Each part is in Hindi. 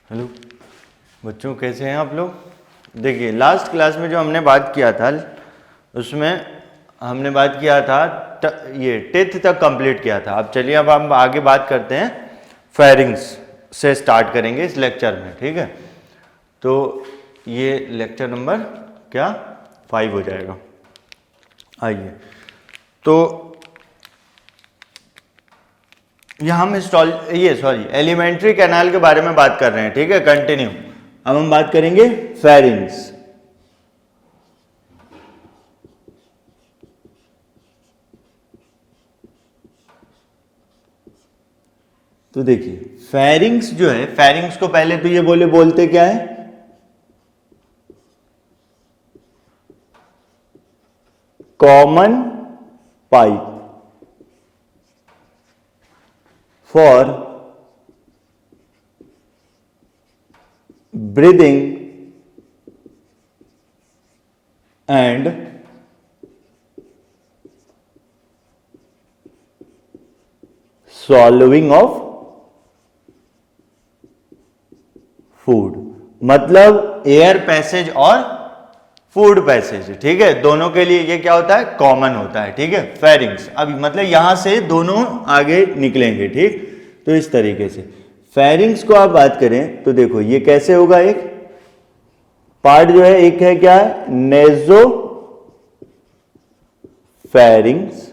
हेलो बच्चों, कैसे हैं आप लोग। देखिए, लास्ट क्लास में जो हमने बात किया था उसमें हमने बात किया था ये टेथ तक कंप्लीट किया था। अब चलिए, अब हम आगे बात करते हैं, फेरिंग्स से स्टार्ट करेंगे इस लेक्चर में। ठीक है, तो ये लेक्चर नंबर क्या 5 हो जाएगा। आइए, तो यहाँ हम एलिमेंट्री कैनाल के बारे में बात कर रहे हैं। ठीक है, कंटिन्यू। अब हम बात करेंगे फेरिंग्स। तो देखिए, फेरिंग्स जो है, फेरिंग्स को पहले तो ये बोलते क्या है, common pipe for breathing and swallowing of food. मतलब एयर पैसेज और फूड पैसेज। ठीक है, दोनों के लिए ये क्या होता है, कॉमन होता है। ठीक है, फेरिंग्स। अभी मतलब यहां से दोनों आगे निकलेंगे। ठीक, तो इस तरीके से फेरिंग्स को आप बात करें तो देखो ये कैसे होगा। एक पार्ट जो है, एक है क्या है, नेजो फेरिंग्स।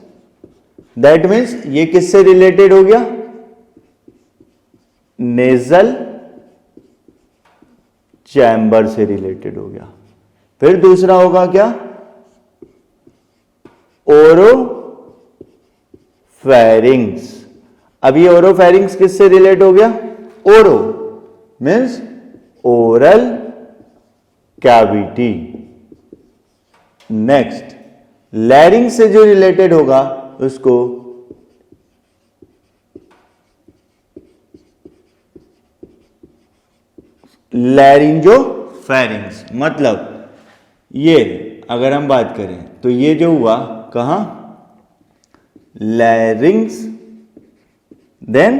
दैट मीन्स ये किससे रिलेटेड हो गया, नेजल चैम्बर से रिलेटेड हो गया। फिर दूसरा होगा क्या, ओरोफेरिंग्स। अब ये ओरोफेरिंग्स किससे रिलेट हो गया, ओरो मीन्स ओरल कैविटी। नेक्स्ट, लैरिंग्स से जो रिलेटेड होगा उसको लैरिंजोफेरिंग्स। मतलब ये अगर हम बात करें तो ये जो हुआ कहां, लैरिंग्स, देन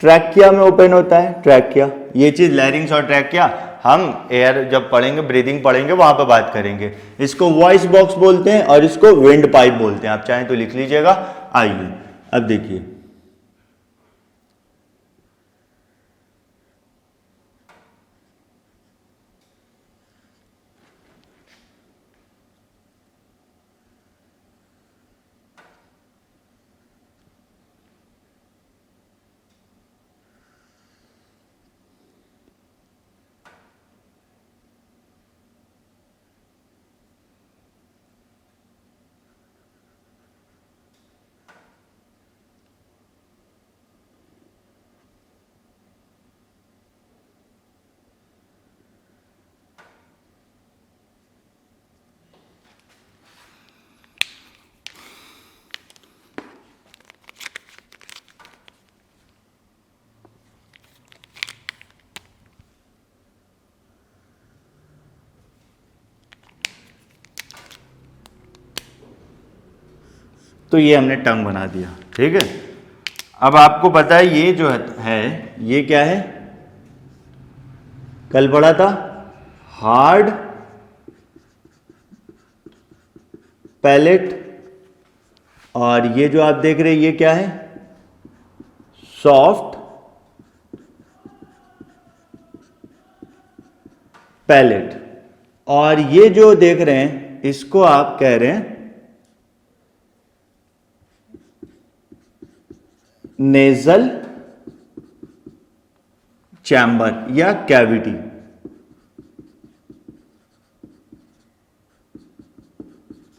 ट्रैकिया में ओपन होता है, ट्रैकिया। ये चीज लैरिंग्स और ट्रैकिया हम एयर जब पढ़ेंगे, ब्रीदिंग पढ़ेंगे, वहां पर बात करेंगे। इसको वॉइस बॉक्स बोलते हैं और इसको विंड पाइप बोलते हैं। आप चाहें तो लिख लीजिएगा। आइए अब देखिए, तो ये हमने टंग बना दिया। ठीक है, अब आपको पता है ये जो है ये क्या है, कल पढ़ा था, हार्ड पैलेट। और ये जो आप देख रहे हैं ये क्या है, सॉफ्ट पैलेट। और ये जो देख रहे हैं इसको आप कह रहे हैं नेजल चैम्बर या कैविटी।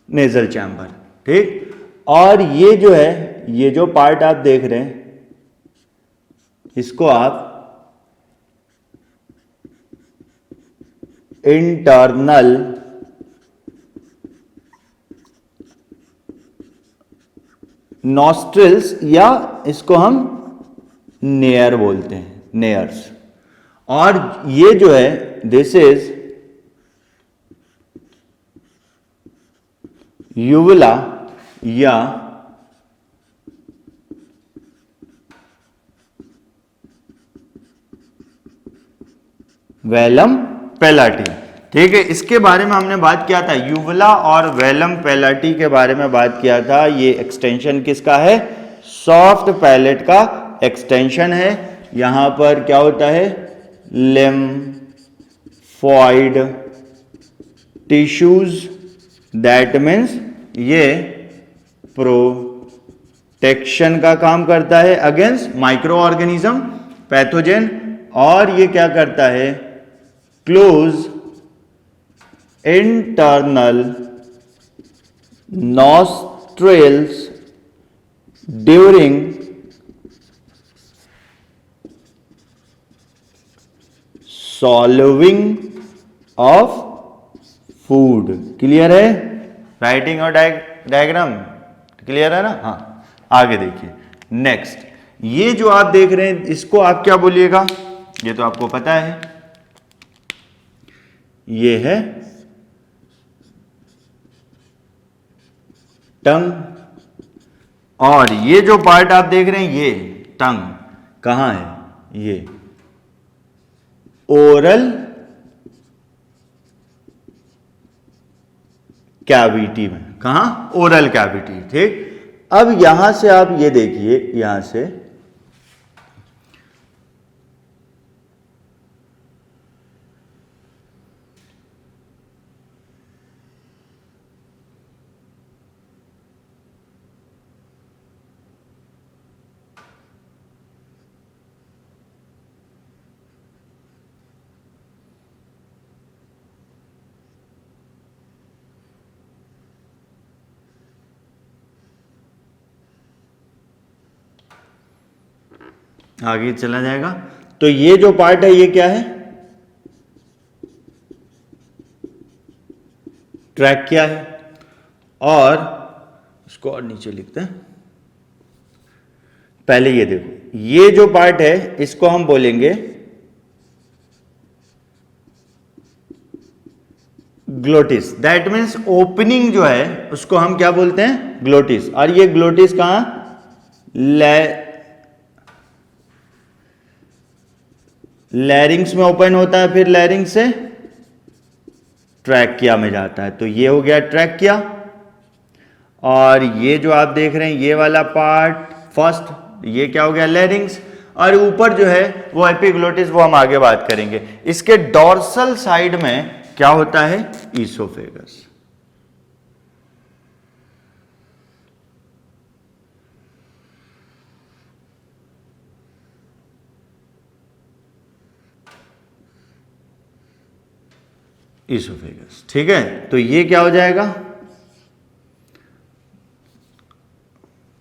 Nasal chamber. ठीक, और ये जो है, ये जो पार्ट आप देख रहे हैं इसको आप इंटरनल नॉस्ट्रिल्स या इसको हम नेयर बोलते हैं, नेयर्स। और ये जो है दिस इज यूविला या वेलम पेलाटी। ठीक है, इसके बारे में हमने बात किया था, यूवला और वेलम पेलाटी के बारे में बात किया था। ये एक्सटेंशन किसका है? सॉफ्ट पैलेट का एक्सटेंशन है। यहां पर क्या होता है? लिम्फॉइड टिश्यूज, दैट मीन्स ये प्रोटेक्शन का काम करता है अगेंस्ट माइक्रो ऑर्गेनिज्म, पैथोजेन, और ये क्या करता है? Close internal nostrils during swallowing of food. Clear है? राइटिंग और डायग्राम क्लियर है ना? हाँ, आगे देखिए नेक्स्ट। ये जो आप देख रहे हैं इसको आप क्या बोलिएगा? ये तो आपको पता है, ये है टंग, और ये जो पार्ट आप देख रहे हैं ये टंग कहां है? ये ओरल कैविटी में। कहां? Oral cavity. ठीक, अब यहां से आप ये देखिए, यहां से आगे चला जाएगा। तो ये जो पार्ट है ये क्या है? ट्रैक क्या है? और इसको और नीचे लिखते हैं। पहले ये देखो, ये जो पार्ट है इसको हम बोलेंगे ग्लोटिस। दैट मीन्स ओपनिंग जो है उसको हम क्या बोलते हैं? ग्लोटिस। और ये ग्लोटिस कहां? लैरिंग्स में ओपन होता है, फिर लैरिंग्स से ट्रैकिया में जाता है। तो ये हो गया ट्रैकिया। और ये जो आप देख रहे हैं ये वाला पार्ट फर्स्ट, ये क्या हो गया? लैरिंग्स। और ऊपर जो है वो एपिग्लोटिस, वो हम आगे बात करेंगे। इसके डॉर्सल साइड में क्या होता है? ईसोफेगस। ईसोफेगस। ठीक है, तो ये क्या हो जाएगा?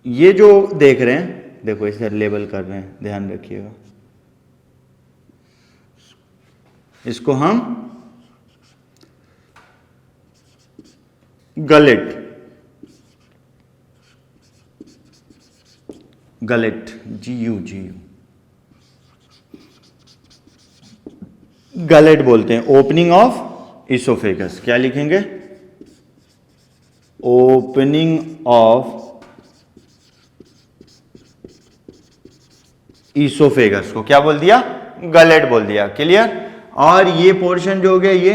ये जो देख रहे हैं, देखो इसे लेबल कर रहे हैं, ध्यान रखिएगा। इसको हम गलेट, गलेट, GU गलेट बोलते हैं। Opening of oesophagus. क्या लिखेंगे? ओपनिंग ऑफ इसोफेगस को क्या बोल दिया? गलेट बोल दिया। क्लियर? और ये पोर्शन जो हो गया ये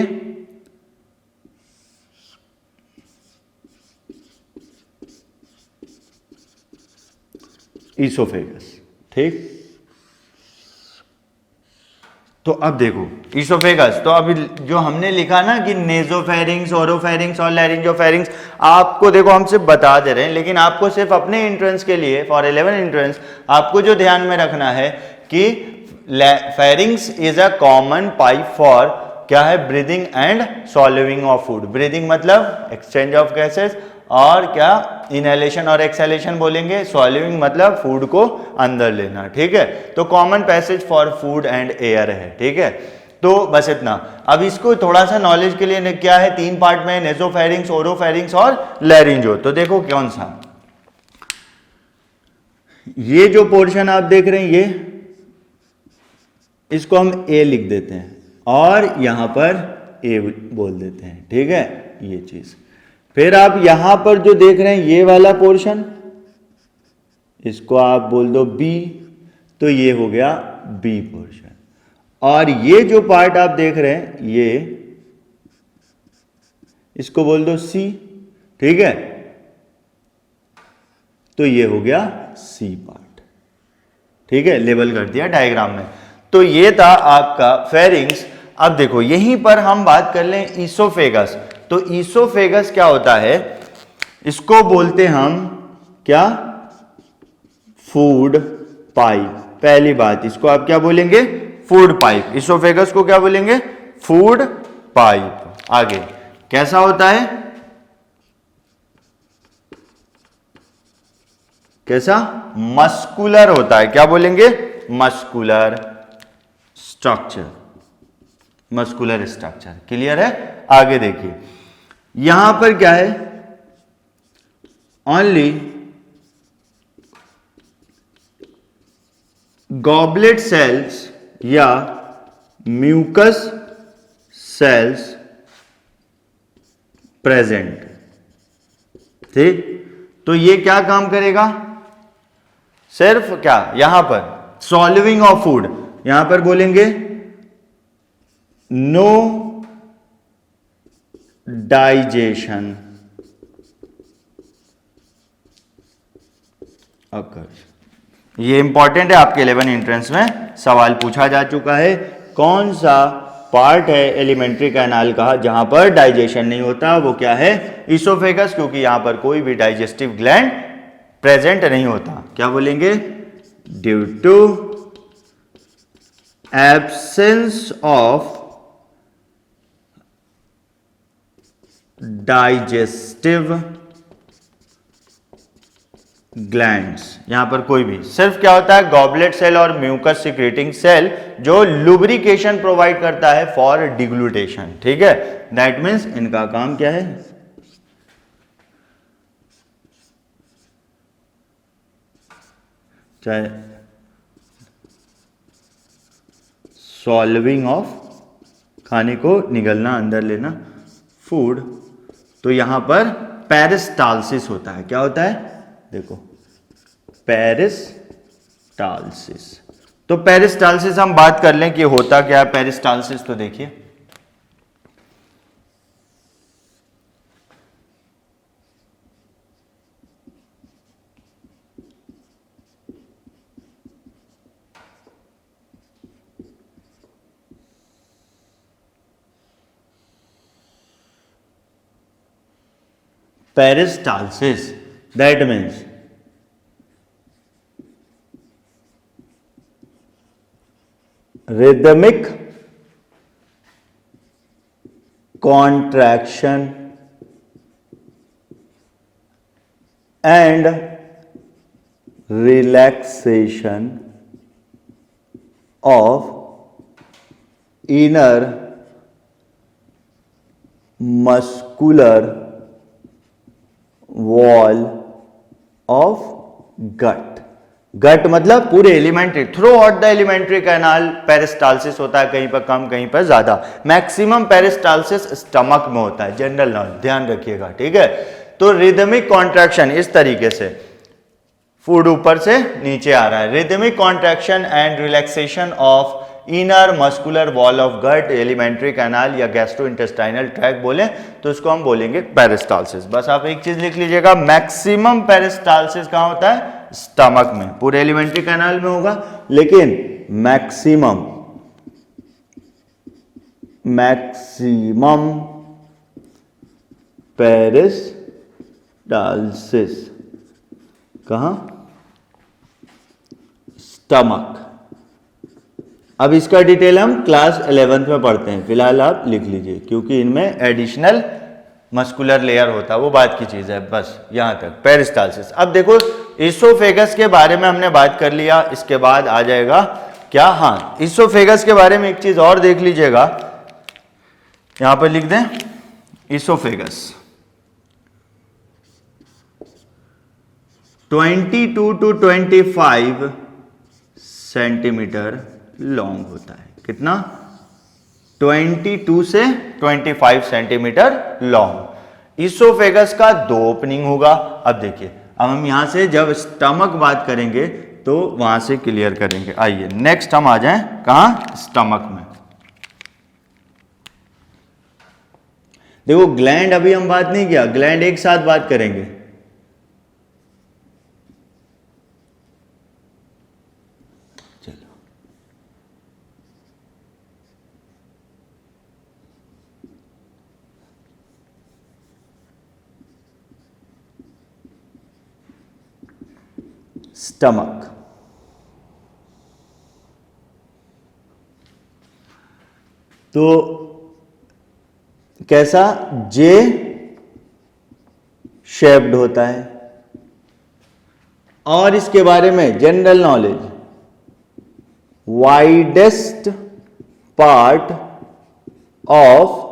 इसोफेगस। ठीक, तो अब देखो इसोफेगस, तो अभी जो हमने लिखा ना कि नेजोफेरिंग्स, ओरोफेरिंग्स और लैरिंजोफेरिंग्स, आपको देखो हम सिर्फ बता दे रहे हैं, लेकिन आपको सिर्फ अपने एंट्रेंस के लिए फॉर 11 एंट्रेंस आपको जो ध्यान में रखना है कि pharynx is a common pipe for क्या है? Breathing and solving of food. Breathing मतलब एक्सचेंज ऑफ गैसेस, और क्या? इनहेलेशन और एक्सहेलेशन बोलेंगे। सॉल्विंग मतलब फूड को अंदर लेना। ठीक है, तो common passage for food and air है। ठीक है, तो बस इतना। अब इसको थोड़ा सा नॉलेज के लिए क्या है? 3 पार्ट में, नेजोफेरिंग्स, ओरोफेरिंग्स और लैरिंजो। तो देखो कौन सा? ये जो पोर्शन आप देख रहे हैं ये, इसको हम ए लिख देते हैं और यहां पर ए बोल देते हैं। ठीक है, ये चीज। फिर आप यहां पर जो देख रहे हैं ये वाला पोर्शन, इसको आप बोल दो बी, तो ये हो गया बी पोर्शन। और ये जो पार्ट आप देख रहे हैं ये, इसको बोल दो सी, ठीक है। तो ये हो गया सी पार्ट, ठीक है, लेबल कर दिया डायग्राम में। तो ये था आपका फेरिंग्स। अब देखो यहीं पर हम बात कर लें ईसोफेगस। तो ईसोफेगस क्या होता है, इसको बोलते हम क्या, फूड पाइप। पहली बात, इसको आप क्या बोलेंगे, फूड पाइप। ईसोफेगस को क्या बोलेंगे, फूड पाइप। आगे कैसा होता है, कैसा, मस्कुलर होता है। क्या बोलेंगे, muscular structure, muscular structure. Clear है। आगे देखिए यहां पर क्या है, ओनली गॉबलेट सेल्स या म्यूकस सेल्स प्रेजेंट। ठीक, तो ये क्या काम करेगा, सिर्फ क्या, यहां पर सॉल्विंग ऑफ फूड। यहां पर बोलेंगे नो डाइजेशन अकर्स। ये इंपॉर्टेंट है, आपके 11 एंट्रेंस में सवाल पूछा जा चुका है। कौन सा पार्ट है एलिमेंट्री कैनाल का जहां पर डाइजेशन नहीं होता, वो क्या है, ईसोफेगस, क्योंकि यहां पर कोई भी डाइजेस्टिव ग्लैंड प्रेजेंट नहीं होता। क्या बोलेंगे, due to absence of digestive glands. यहां पर कोई भी, सिर्फ क्या होता है, गॉबलेट सेल और म्यूकस सिक्रेटिंग सेल जो लुब्रिकेशन प्रोवाइड करता है फॉर डिग्लूटेशन। ठीक है, दैट मीन्स इनका काम क्या है, चाहे सॉल्विंग ऑफ, खाने को निगलना, अंदर लेना, फूड। तो यहां पर पेरिस्टालसिस होता है। क्या होता है, देखो पेरिस्टालसिस। तो पेरिस्टालसिस हम बात कर लें कि होता क्या है पेरिस्टालसिस। तो देखिए peristalsis, that means rhythmic contraction and relaxation of inner muscular wall of gut. Gut मतलब पूरे alimentary, throughout the alimentary canal peristalsis होता है, कहीं पर कम कहीं पर ज्यादा। मैक्सिमम पेरिस्टालसिस स्टमक में होता है, जनरल नॉलेज ध्यान रखिएगा। ठीक है, तो रिदमिक कॉन्ट्रैक्शन इस तरीके से, फूड ऊपर से नीचे आ रहा है, rhythmic contraction and relaxation of inner muscular wall of gut, alimentary canal या गैस्ट्रोइंटेस्टाइनल ट्रैक्ट बोले तो इसको हम बोलेंगे पेरिस्टालसिस। बस आप एक चीज लिख लीजिएगा, मैक्सिमम पेरिस्टालसिस कहां होता है, स्टमक में। पूरे एलिमेंट्री कैनाल में होगा, लेकिन मैक्सिमम पेरिस्टालसिस कहां, स्टमक। अब इसका डिटेल हम क्लास 11th में पढ़ते हैं, फिलहाल आप लिख लीजिए क्योंकि इनमें एडिशनल मस्कुलर लेयर होता है, वो बात की चीज है। बस यहां तक पेरिस्टालसिस। अब देखो ईसोफेगस के बारे में हमने बात कर लिया, इसके बाद आ जाएगा क्या, हाँ ईसोफेगस के बारे में एक चीज और देख लीजिएगा, यहां पर लिख दें ईसोफेगस 22 to 25 सेंटीमीटर लॉन्ग होता है। कितना, 22 से 25 सेंटीमीटर लॉन्ग। ईसोफेगस का 2 ओपनिंग होगा। अब देखिए, अब हम यहां से जब स्टमक बात करेंगे तो वहां से क्लियर करेंगे। आइए नेक्स्ट हम आ जाएं कहां, स्टमक में। देखो ग्लैंड अभी हम बात नहीं किया, ग्लैंड एक साथ बात करेंगे। चलो स्टमक, तो कैसा, जे शेप्ड होता है। और इसके बारे में general knowledge, widest part of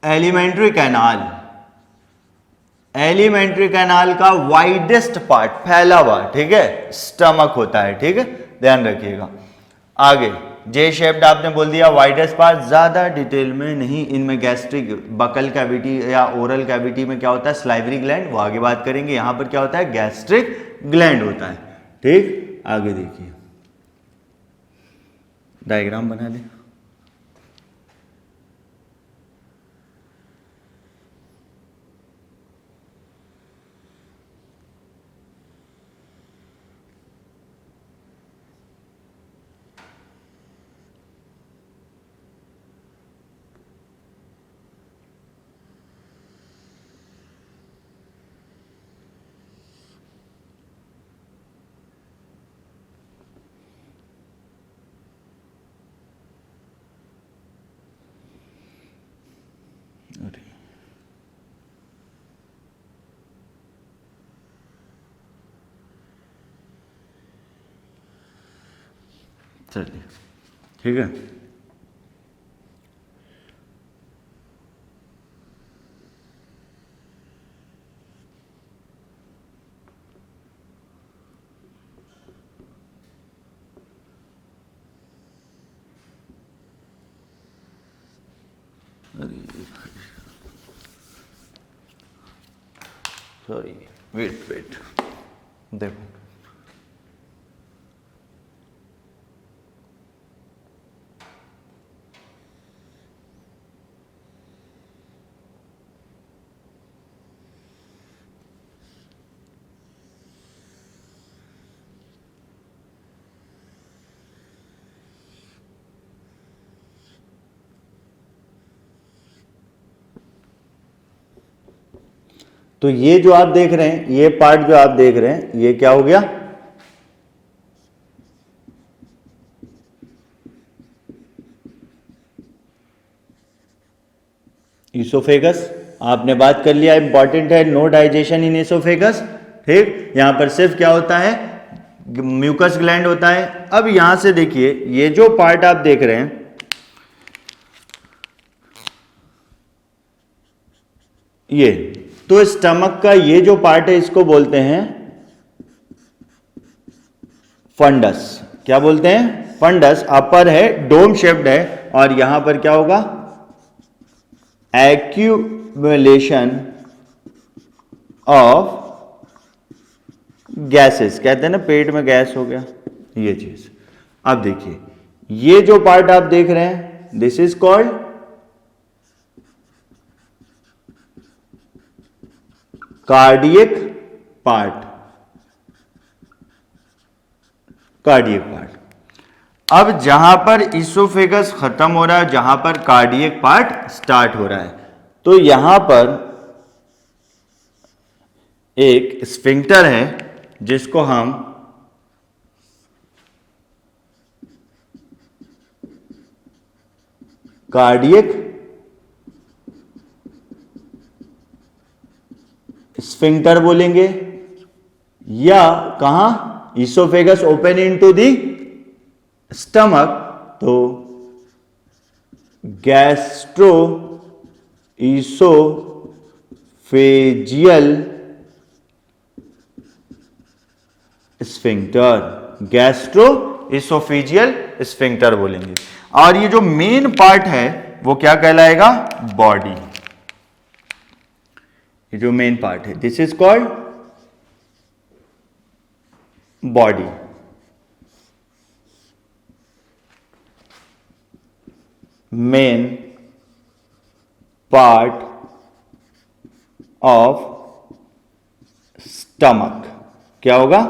alimentary canal, alimentary canal का वाइडेस्ट पार्ट, फैला हुआ, ठीक है, स्टमक होता है। ठीक है, ध्यान रखिएगा। आगे जे शेप्ड आपने बोल दिया, वाइडेस्ट पार्ट, ज्यादा डिटेल में नहीं, इनमें गैस्ट्रिक, बकल कैविटी या ओरल कैविटी में क्या होता है, स्लाइवरी ग्लैंड, वो आगे बात करेंगे। यहां पर क्या होता है, गैस्ट्रिक ग्लैंड होता है। ठीक, आगे देखिए, डायग्राम बना दे। चलिए ठीक है, सॉरी, वेट देखो, तो ये जो आप देख रहे हैं, ये पार्ट जो आप देख रहे हैं, ये क्या हो गया, इसोफेगस। आपने बात कर लिया, इंपॉर्टेंट है, नो डाइजेशन इन इसोफेगस। ठीक, यहां पर सिर्फ क्या होता है, म्यूकस ग्लैंड होता है। अब यहां से देखिए, ये जो पार्ट आप देख रहे हैं, ये तो स्टमक का ये जो पार्ट है, इसको बोलते हैं फंडस। क्या बोलते हैं, फंडस। अपर है, डोम शेप्ड है, और यहां पर क्या होगा, एक्यूमुलेशन ऑफ गैसेस। कहते हैं ना, पेट में गैस हो गया, ये चीज। अब देखिए, ये जो पार्ट आप देख रहे हैं, this is called cardiac part, cardiac part. अब जहां पर इसोफेगस खत्म हो रहा है, जहां पर कार्डियक पार्ट स्टार्ट हो रहा है, तो यहां पर एक स्फिंक्टर है, जिसको हम कार्डियक स्फिंक्टर बोलेंगे, या कहां, oesophagus open into the stomach, तो gastro oesophageal sphincter, gastro oesophageal sphincter बोलेंगे। और ये जो मेन पार्ट है, वो क्या कहलाएगा, बॉडी। ये जो मेन पार्ट है, this is called body. Main part of stomach क्या होगा?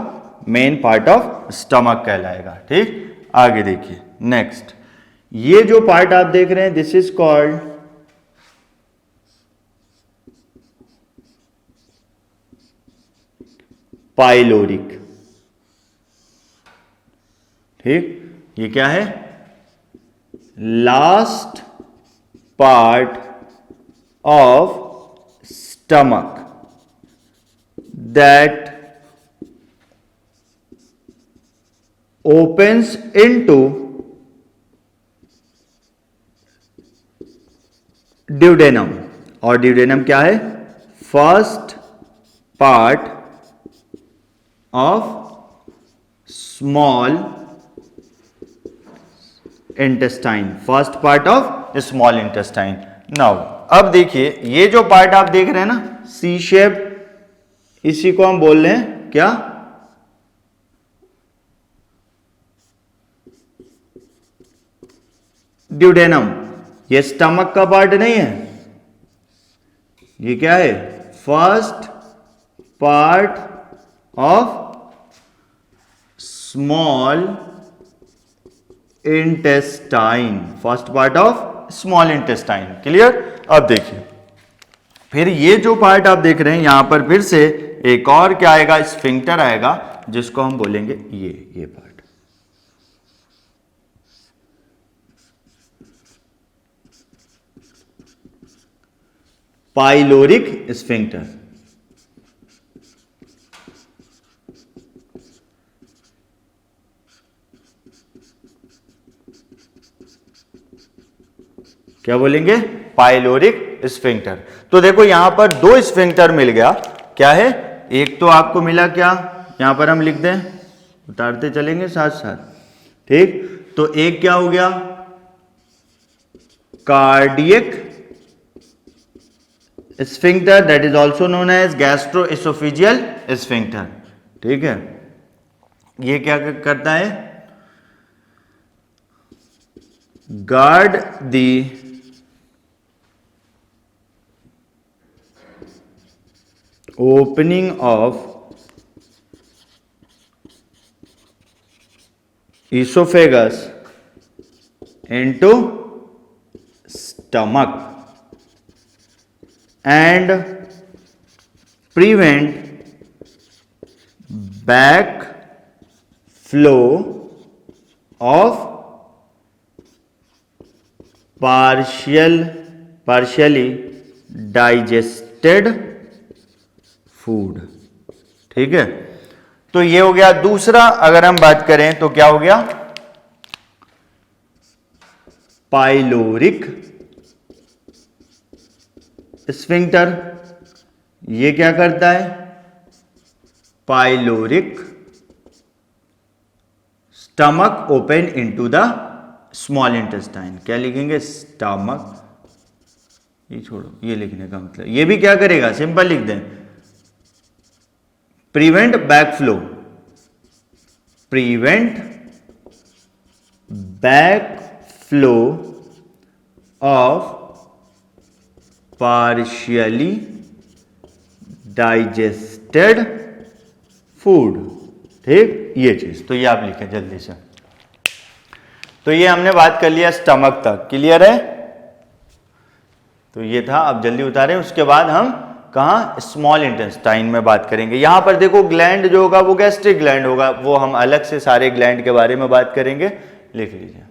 मेन पार्ट ऑफ स्टमक कहलाएगा। ठीक, आगे देखिए नेक्स्ट, ये जो पार्ट आप देख रहे हैं दिस इज कॉल्ड पाइलोरिक। ठीक, ये क्या है? Last part of stomach that opens into duodenum, और duodenum क्या है? First part of small intestine, first part of small intestine. Now अब देखिए ये जो पार्ट आप देख रहे हैं ना सी शेप, इसी को हम बोल रहे हैं क्या? ड्यूडेनम। ये स्टमक का पार्ट नहीं है, ये क्या है? First part of small intestine, first part of small intestine. Clear? अब देखिए फिर ये जो पार्ट आप देख रहे हैं यहां पर फिर से एक और क्या आएगा? स्फिंक्टर आएगा, जिसको हम बोलेंगे ये पार्ट। Pyloric sphincter. क्या बोलेंगे? Pyloric sphincter. तो देखो यहां पर दो स्फिंक्टर मिल गया। क्या है? एक तो आपको मिला क्या, यहां पर हम लिख दें, उतारते चलेंगे साथ साथ। ठीक, तो एक क्या हो गया? Cardiac sphincter, that is also known as gastroesophageal sphincter. ठीक है, ये क्या करता है? Guard the opening of esophagus into stomach and prevent back flow of partially digested food. ठीक है, तो ये हो गया दूसरा। अगर हम बात करें तो क्या हो गया? Pyloric sphincter. ये क्या करता है? Pyloric, stomach open into the small intestine. क्या लिखेंगे? स्टमक, ये छोड़ो, ये लिखने का मतलब ये भी क्या करेगा? सिंपल लिख दें, prevent backflow, prevent backflow of partially digested food. ठीक, ये चीज तो ये आप लिखें जल्दी से। तो ये हमने बात कर लिया स्टमक तक। क्लियर है? तो ये था, अब जल्दी उतारें। उसके बाद हम कहाँ? स्मॉल इंटेस्टाइन में बात करेंगे। यहां पर देखो ग्लैंड जो होगा वो गैस्ट्रिक ग्लैंड होगा, वो हम अलग से सारे ग्लैंड के बारे में बात करेंगे। लिख लीजिए,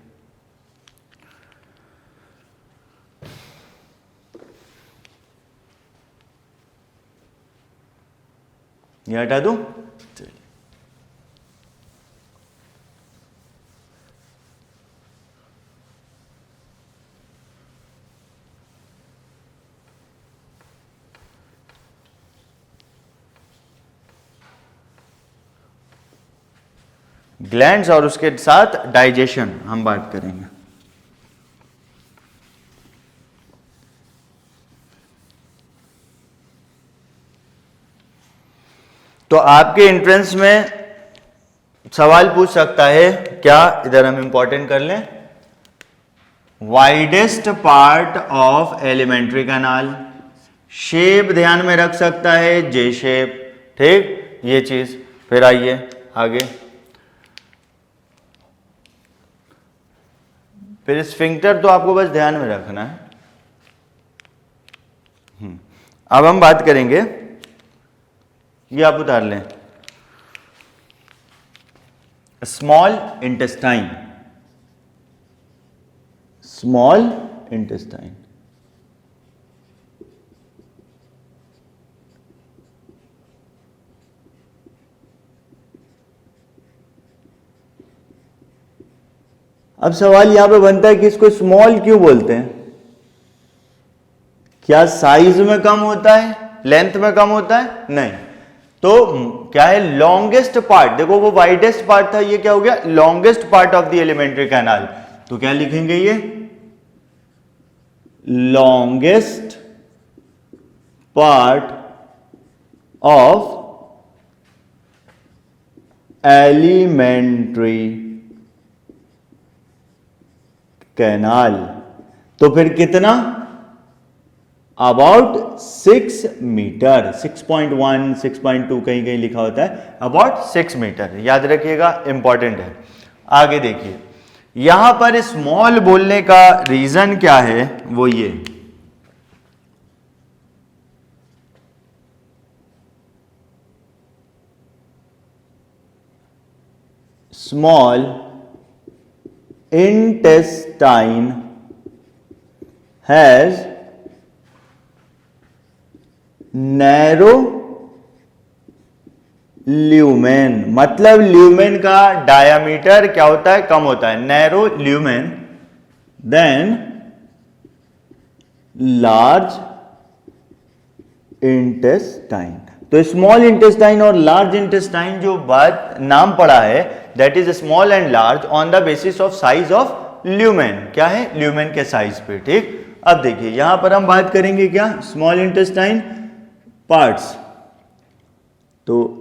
ये हटा दूं। ग्लैंड्स और उसके साथ डाइजेशन हम बात करेंगे। तो आपके एंट्रेंस में सवाल पूछ सकता है क्या, इधर हम इंपॉर्टेंट कर लें, widest part of alimentary canal, shape ध्यान में रख सकता है जे शेप, ठीक, ये चीज। फिर आइए आगे, फिर स्फिंक्टर तो आपको बस ध्यान में रखना है। अब हम बात करेंगे, ये आप उतार लें, स्मॉल इंटेस्टाइन, स्मॉल इंटेस्टाइन। अब सवाल यहां पे बनता है कि इसको स्मॉल क्यों बोलते हैं? क्या साइज में कम होता है, लेंथ में कम होता है? नहीं। तो क्या है, लॉन्गेस्ट पार्ट, देखो वो वाइडेस्ट पार्ट था, ये क्या हो गया, longest part of the alimentary canal. तो क्या लिखेंगे ये, longest part of alimentary canal. तो फिर कितना, अबाउट 6 मीटर, 6.1, 6.2 कहीं कहीं लिखा होता है, अबाउट 6 मीटर, याद रखिएगा, इंपॉर्टेंट है। आगे देखिए, यहां पर स्मॉल बोलने का रीजन क्या है, वो ये, small intestine has narrow lumen, मतलब ल्यूमेन का डायामीटर क्या होता है, कम होता है, narrow lumen than large intestine. तो स्मॉल इंटेस्टाइन और लार्ज इंटेस्टाइन जो बात नाम पड़ा है, that is small and large on the basis of size of lumen, क्या है, ल्यूमेन के साइज पे, ठीक। अब देखिए यहां पर हम बात करेंगे क्या, स्मॉल इंटेस्टाइन पार्ट्स। तो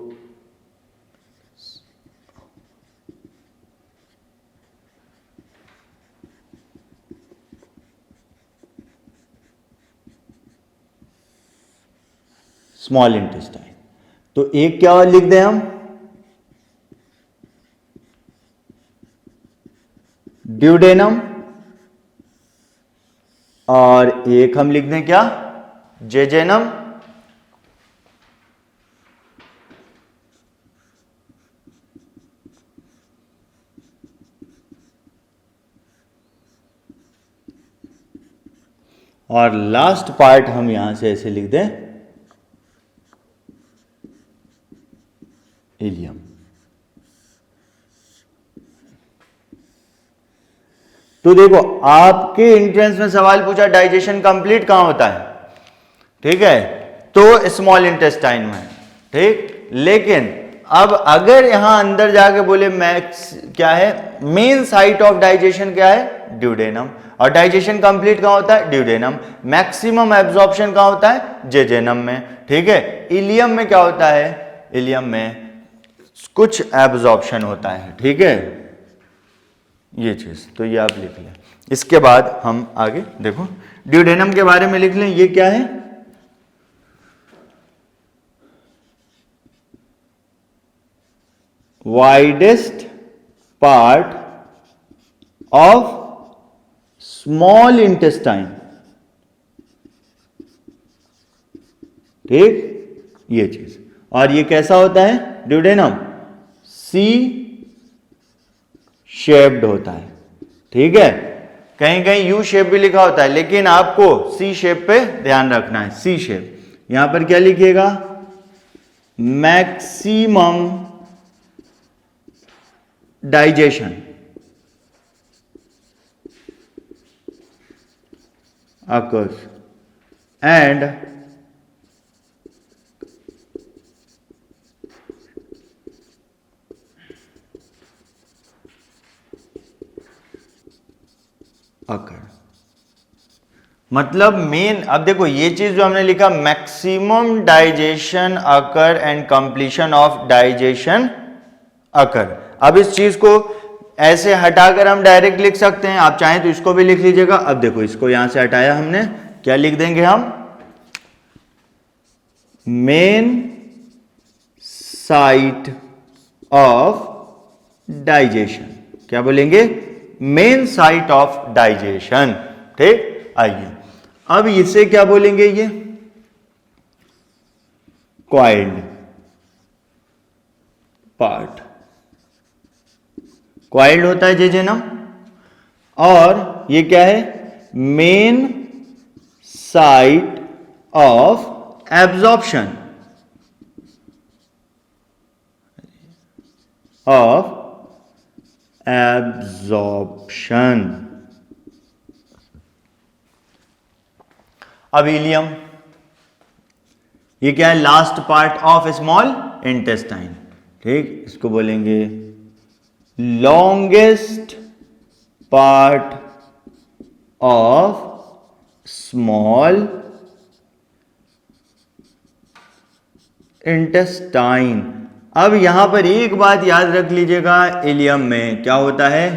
स्मॉल इंटेस्टाइन, तो एक क्या और लिख दें हम, ड्यूडेनम, और एक हम लिख दें क्या, जेजेनम, और लास्ट पार्ट हम यहां से ऐसे लिख दें, इलियम। तो देखो आपके एंट्रेंस में सवाल पूछा डाइजेशन कंप्लीट कहां होता है, ठीक है, तो स्मॉल इंटेस्टाइन में, ठीक। लेकिन अब अगर यहां अंदर जाके बोले मैक्स क्या है, मेन साइट ऑफ डाइजेशन क्या है, ड्यूडेनम, और डाइजेशन कंप्लीट कहां होता है, ड्यूडेनम, मैक्सिमम एब्जॉर्प्शन कहां होता है, जेजेनम में, ठीक है। इलियम में क्या होता है, इलियम में कुछ एब्जॉर्प्शन होता है, ठीक है, ये चीज, तो ये आप लिख लें। इसके बाद हम आगे देखो, ड्यूडेनम के बारे में लिख लें, ये क्या है, widest part of small intestine, ठीक, ये चीज। और ये कैसा होता है, ड्यूडेनम सी शेप्ड होता है, ठीक है, कहीं कहीं यू शेप भी लिखा होता है, लेकिन आपको सी शेप पे ध्यान रखना है, सी शेप। यहां पर क्या लिखिएगा, maximum digestion occurs and occur, मतलब मेन, अब देखो ये चीज जो हमने लिखा maximum digestion occur and completion of digestion occur. अब इस चीज को ऐसे हटाकर हम डायरेक्ट लिख सकते हैं, आप चाहें तो इसको भी लिख लीजिएगा। अब देखो इसको यहां से हटाया हमने, क्या लिख देंगे हम, मेन साइट ऑफ डाइजेशन, क्या बोलेंगे, मेन साइट ऑफ डाइजेशन। ठीक, आइए अब इसे क्या बोलेंगे, ये क्वाइल्ड पार्ट, क्वाइल्ड होता है जेजेनम, और ये क्या है, main site of absorption of absorption. अब इलियम, ये क्या है, last part of small intestine. ठीक, इसको बोलेंगे longest part of small intestine. अब यहां पर एक बात याद रख लीजिएगा, इलियम में क्या होता है,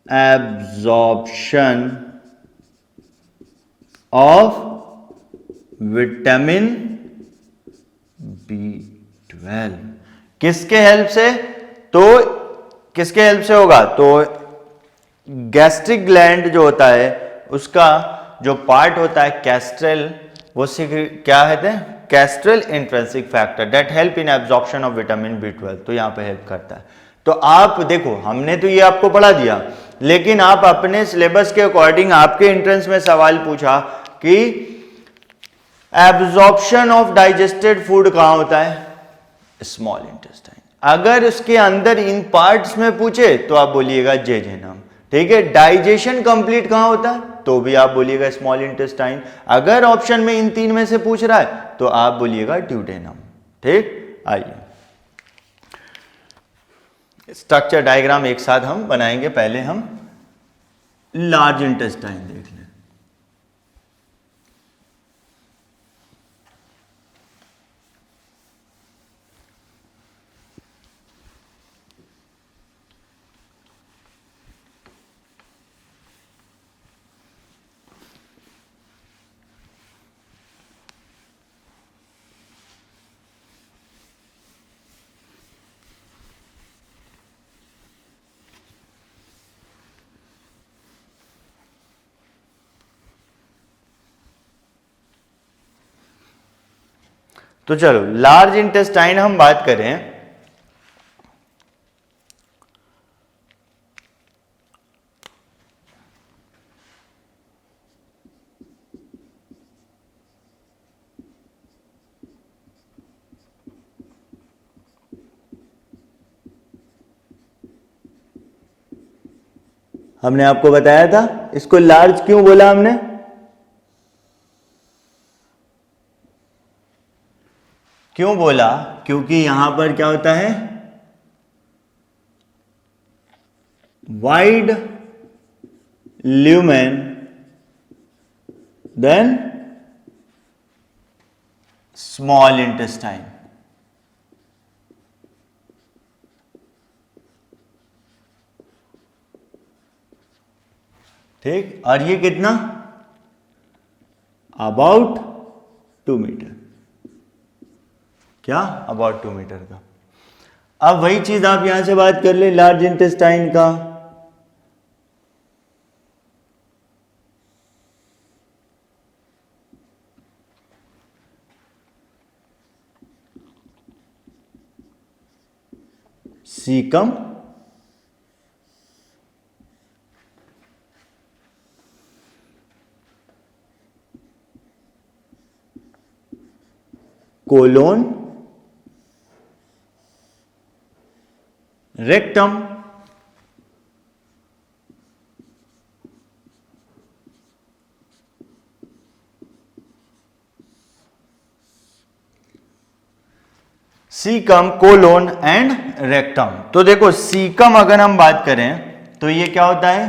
एब्जॉर्प्शन ऑफ विटामिन B12। किसके हेल्प से, तो किसके हेल्प से होगा, तो गैस्ट्रिक ग्लैंड जो होता है उसका जो पार्ट होता है कैस्ट्रल, वो क्या कहते हैं, Castrol intrinsic factor that help in absorption of vitamin B12, तो यहां पे हेल्प करता है। तो आप देखो हमने तो ये आपको पढ़ा दिया, लेकिन आप अपने सिलेबस के अकॉर्डिंग आपके एंट्रेंस में सवाल पूछा कि एब्जॉर्प्शन ऑफ डाइजेस्टेड फूड कहां होता है, स्मॉल इंटेस्टाइन। अगर उसके अंदर इन पार्ट्स में पूछे तो आप बोलिएगा जेजेनम। ठीक है, डाइजेशन कंप्लीट कहां होता है, तो भी आप बोलिएगा स्मॉल इंटेस्टाइन। अगर ऑप्शन में इन तीन में से पूछ रहा है तो आप बोलिएगा ड्यूडेनम। ठीक, आइए स्ट्रक्चर डायग्राम एक साथ हम बनाएंगे। पहले हम लार्ज इंटेस्टाइन देख लें। तो चलो लार्ज इंटेस्टाइन हम बात करें, हमने आपको बताया था इसको लार्ज क्यों बोला हमने, क्यों बोला, क्योंकि यहां पर क्या होता है, wide lumen than small intestine. ठीक, और ये कितना, अबाउट 2 मीटर, क्या, अबाउट 2 मीटर का। अब वही चीज आप यहां से बात कर ले लार्ज इंटेस्टाइन का, caecum, colon, rectum, caecum, colon and rectum. तो देखो सीकम अगर हम बात करें तो ये क्या होता है,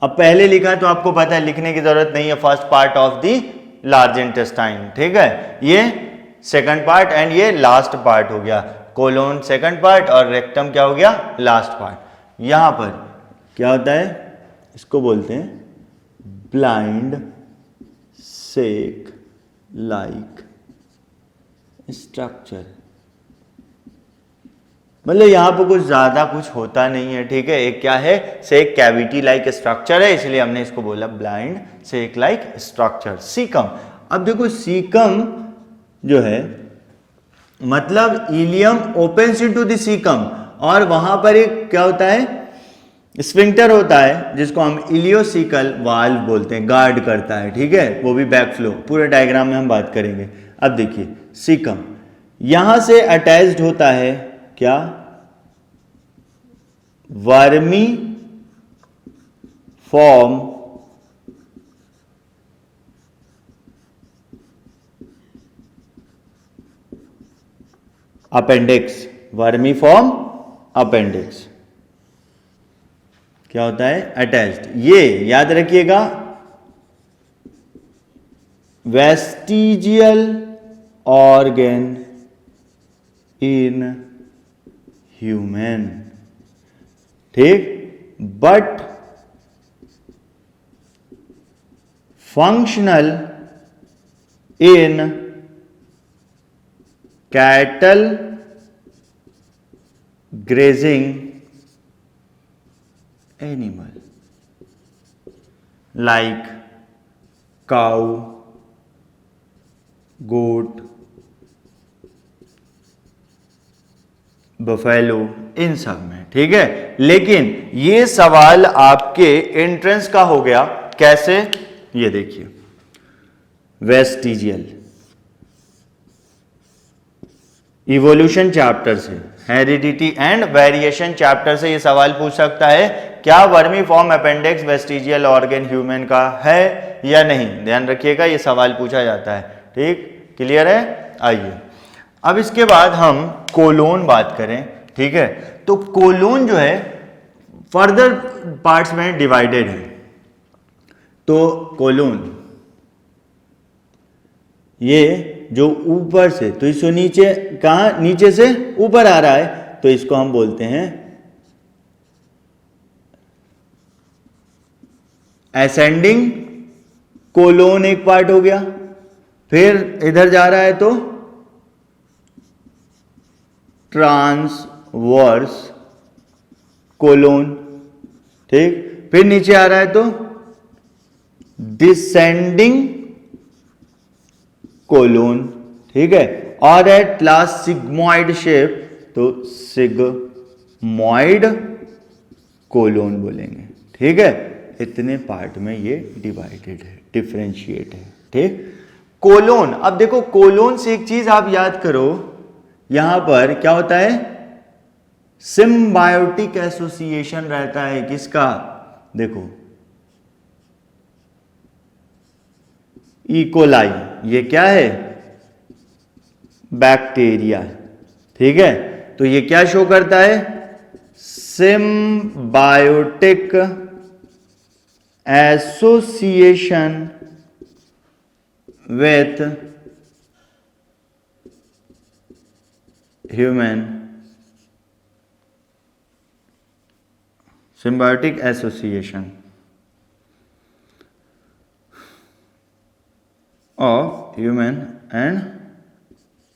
अब पहले लिखा तो आपको पता है, लिखने की जरूरत नहीं है, first part of the large intestine, ठीक है, ये सेकंड पार्ट एंड ये लास्ट पार्ट हो गया, कोलोन सेकंड पार्ट और रेक्टम क्या हो गया, लास्ट पार्ट। यहां पर क्या होता है, इसको बोलते हैं ब्लाइंड सेक लाइक स्ट्रक्चर। मतलब यहां पर कुछ ज्यादा कुछ होता नहीं है, ठीक है, एक क्या है, सेक कैविटी लाइक स्ट्रक्चर है, इसलिए हमने इसको बोला blind sac like structure. Caecum, अब देखो सीकम जो है मतलब ileum opens into the caecum, और वहां पर एक क्या होता है, स्फिंक्टर होता है जिसको हम इलियोसिकल वाल्व बोलते हैं, गार्ड करता है, ठीक है, वो भी बैक फ्लो, पूरे डायग्राम में हम बात करेंगे। अब देखिए सीकम यहां से अटैच्ड होता है क्या, vermiform appendix, vermiform appendix क्या होता है, अटैच्ड। ये याद रखिएगा, वेस्टिजियल ऑर्गन इन ह्यूमन, ठीक, but functional in cattle grazing animal like cow, goat, buffalo, इन सब में, ठीक है। लेकिन ये सवाल आपके एंट्रेंस का हो गया कैसे, ये देखिए, वेस्टिजियल इवोल्यूशन चैप्टर से, हेरिडिटी एंड वेरिएशन चैप्टर से ये सवाल पूछ सकता है, क्या vermiform appendix vestigial organ human का है या नहीं, ध्यान रखिएगा, ये सवाल पूछा जाता है, ठीक, क्लियर है। आइए अब इसके बाद हम कोलोन बात करें, ठीक है, तो कोलोन जो है फर्दर पार्ट्स में डिवाइडेड है। तो कोलोन ये जो ऊपर से, तो इसको नीचे, कहां, नीचे से ऊपर आ रहा है, तो इसको हम बोलते हैं असेंडिंग कोलोन, एक पार्ट हो गया। फिर इधर जा रहा है तो ट्रांसवर्स कोलोन, ठीक, फिर नीचे आ रहा है तो डिसेंडिंग कोलोन, ठीक है, और एट लास्ट सिग्मोइड शेप, तो सिग्मोइड कोलोन बोलेंगे, ठीक है। इतने पार्ट में ये डिवाइडेड है, डिफरेंशिएट है, ठीक। कोलोन, अब देखो कोलोन से एक चीज आप याद करो, यहां पर क्या होता है, सिम्बायोटिक एसोसिएशन रहता है, किसका, देखो इकोलाई, ये क्या है, बैक्टीरिया, ठीक है, तो ये क्या शो करता है, symbiotic association with human, symbiotic association of human and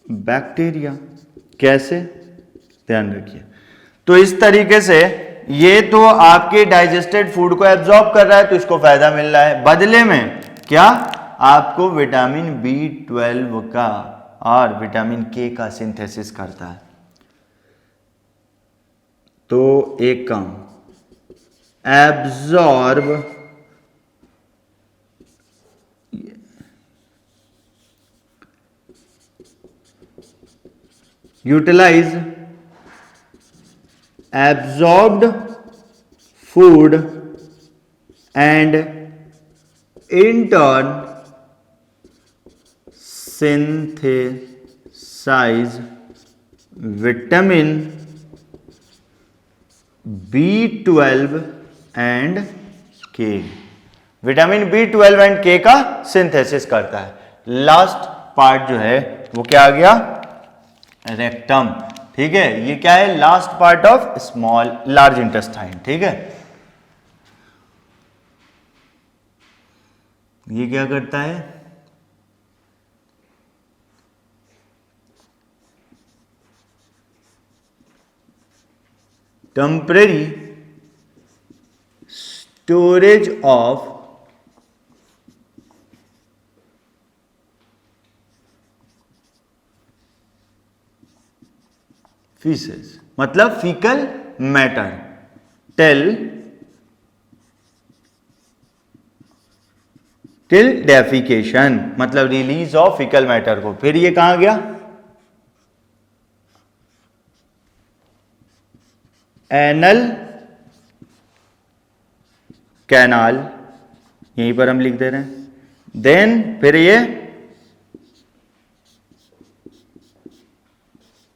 bacteria, कैसे, ध्यान रखिए। तो इस तरीके से ये तो आपके डाइजेस्टेड फूड को एब्जॉर्ब कर रहा है, तो इसको फायदा मिल रहा है, बदले में क्या, आपको विटामिन B12 का और विटामिन K का सिंथेसिस करता है। तो एक काम, absorb utilise absorbed food and in turn synthesize vitamin B12 and के। विटामिन B12 एंड के का सिंथेसिस करता है। लास्ट पार्ट जो है वो क्या आ गया, रेक्टम। ठीक है, ये क्या है, last part of small large intestine. ठीक है, ये क्या करता है, टेम्परेरी स्टोरेज ऑफ फीसेस, मतलब फीकल मैटर टिल डेफिकेशन, मतलब रिलीज ऑफ फीकल मैटर को। फिर ये कहां गया, एनल कैनाल, यहीं पर हम लिख दे रहे हैं। देन फिर ये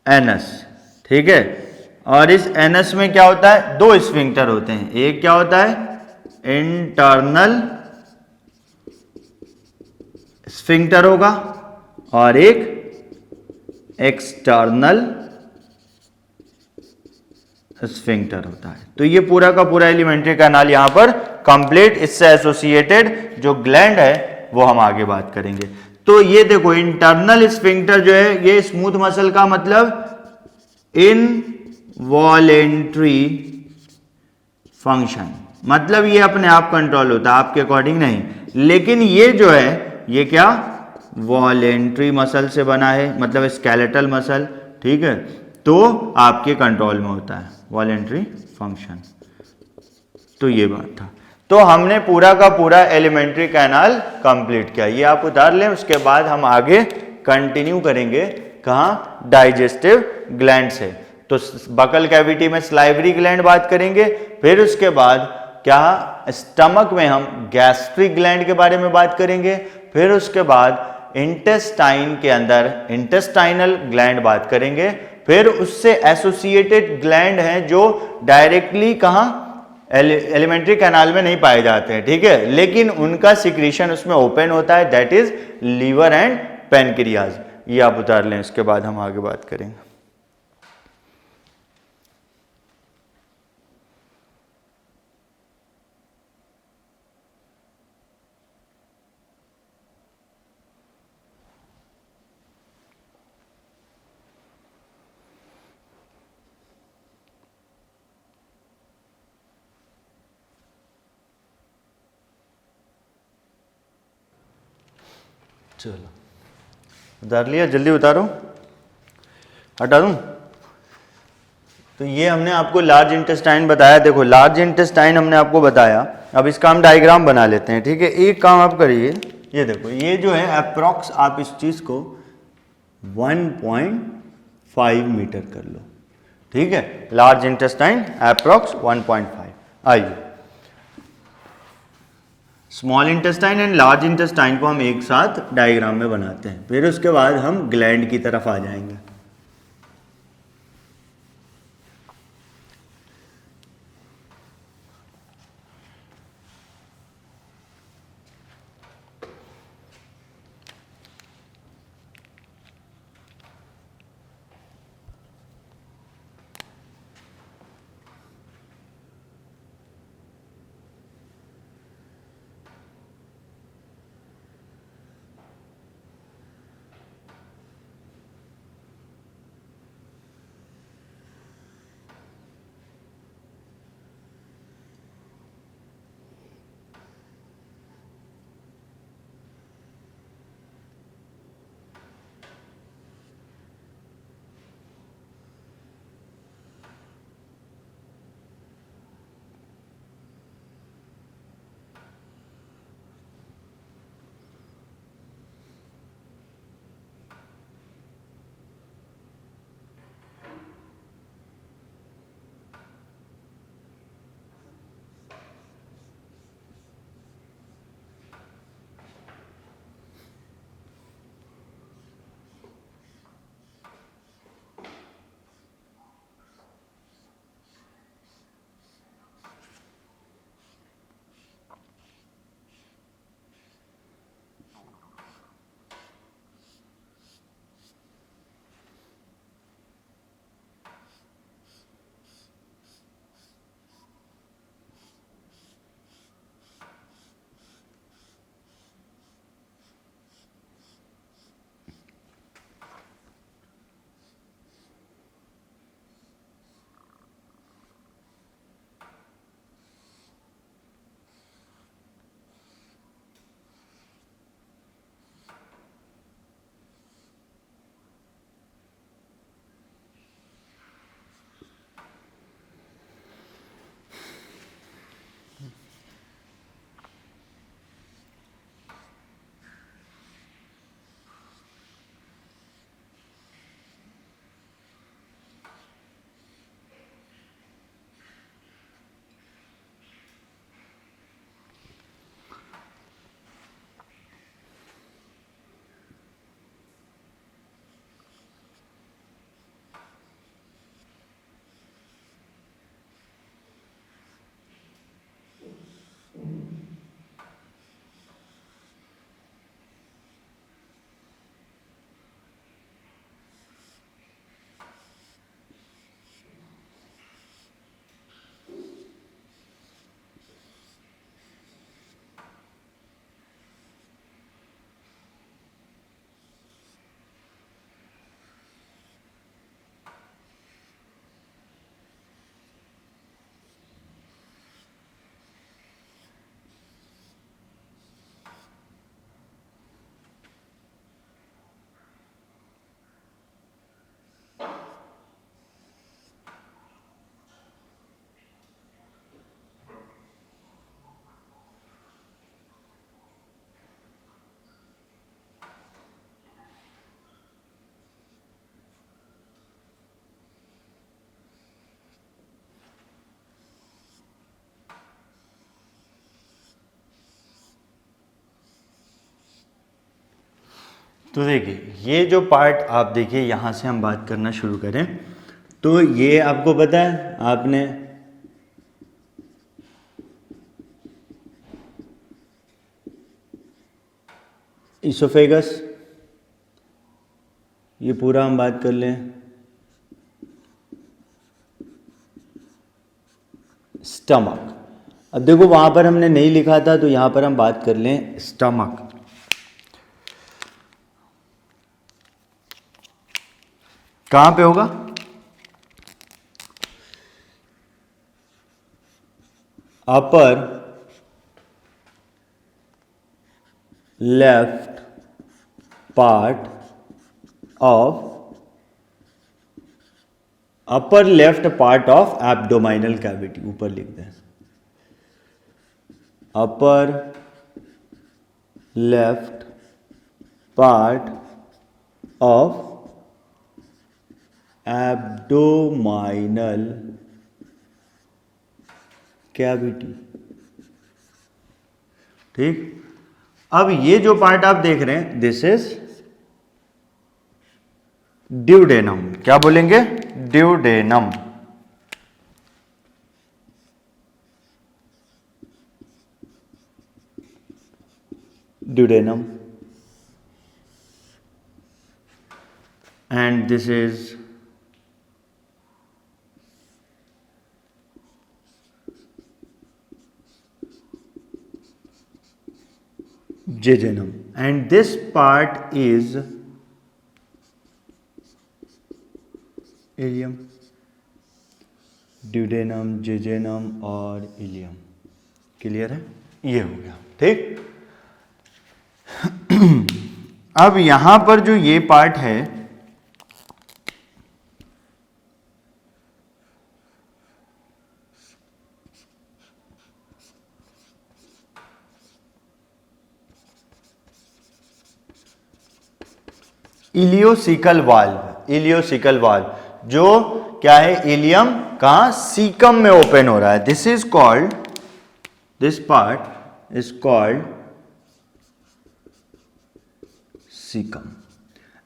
एनस। ठीक है, और इस एनस में क्या होता है, दो स्फिंक्टर होते हैं। एक क्या होता है, इंटरनल स्फिंक्टर होगा और एक एक्सटर्नल स्फिंक्टर होता है। तो ये पूरा का पूरा एलिमेंट्री कैनाल यहां पर कंप्लीट। इससे एसोसिएटेड जो ग्लैंड है वो हम आगे बात करेंगे। तो ये देखो, इंटरनल स्फिंक्टर जो है ये स्मूथ मसल का मतलब इनवॉलेंट्री फंक्शन, मतलब ये अपने आप कंट्रोल होता है, आपके अकॉर्डिंग नहीं। लेकिन ये जो है ये क्या, वॉलेंट्री मसल से बना है, मतलब स्केलेटल मसल। ठीक है, तो आपके कंट्रोल में होता है वॉलेंट्री फंक्शन। तो ये बात था। तो हमने पूरा का पूरा एलिमेंट्री कैनाल कंप्लीट किया, ये आप उतार लें। उसके बाद हम आगे कंटिन्यू करेंगे, कहाँ, डाइजेस्टिव ग्लैंड से। तो बकल कैविटी में सलाइवरी ग्लैंड बात करेंगे। फिर उसके बाद क्या, स्टमक में हम गैस्ट्रिक ग्लैंड के बारे में बात करेंगे। फिर उसके बाद इंटेस्टाइन के अंदर इंटेस्टाइनल ग्लैंड बात करेंगे। फिर उससे एसोसिएटेड ग्लैंड हैं जो डायरेक्टली कहाँ, एलिमेंट्री कैनाल में नहीं पाए जाते हैं। ठीक है, लेकिन उनका सिक्रीशन उसमें ओपन होता है, that is liver and pancreas. ये आप उतार लें, इसके बाद हम आगे बात करेंगे। चलो उतार लिया, जल्दी उतारो, हटा दूं। तो ये हमने आपको लार्ज इंटेस्टाइन बताया। देखो, लार्ज इंटेस्टाइन हमने आपको बताया। अब इसका हम डायग्राम बना लेते हैं। ठीक है, एक काम आप करिए, ये देखो, ये जो है अप्रॉक्स आप इस चीज को 1.5 मीटर कर लो। ठीक है, लार्ज इंटेस्टाइन अप्रॉक्स 1.5। आइए, small intestine and large intestine को हम एक साथ डायग्राम में बनाते हैं। फिर उसके बाद हम ग्लैंड की तरफ आ जाएंगे। तो देखिए ये जो पार्ट आप देखिए, यहाँ से हम बात करना शुरू करें तो ये आपको पता है, आपने इसोफेगस, ये पूरा हम बात कर लें, स्टमक। अब देखो वहां पर हमने नहीं लिखा था तो यहां पर हम बात कर लें स्टमक। कहां पे होगा? Upper left part of, upper left part of abdominal cavity, ऊपर लिख दें upper left part of abdominal cavity. ठीक, अब ये जो पार्ट आप देख रहे हैं दिस इज ड्यूडेनम। क्या बोलेंगे? Duodenum. Duodenum and this is jejunum and this part is ileum। Duodenum, jejunum और इलियम। क्लियर है? ये हो गया। ठीक, अब यहां पर जो ये पार्ट है, इलियोसिकल वाल्व, इलियोसिकल वाल्व जो क्या है, इलियम कहां, सीकम में ओपन हो रहा है। This is called, this part is called caecum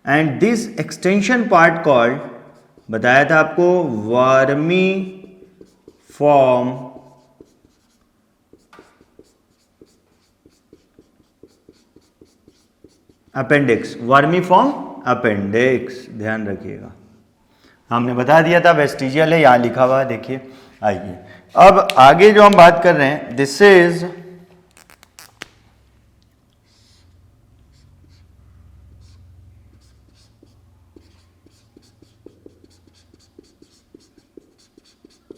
and this extension part called, बताया था आपको, vermi form appendix, vermiform appendix, ध्यान रखिएगा, हमने बता दिया था वेस्टिजियल है, यहां लिखा हुआ है, देखिए। आइए अब आगे जो हम बात कर रहे हैं, this is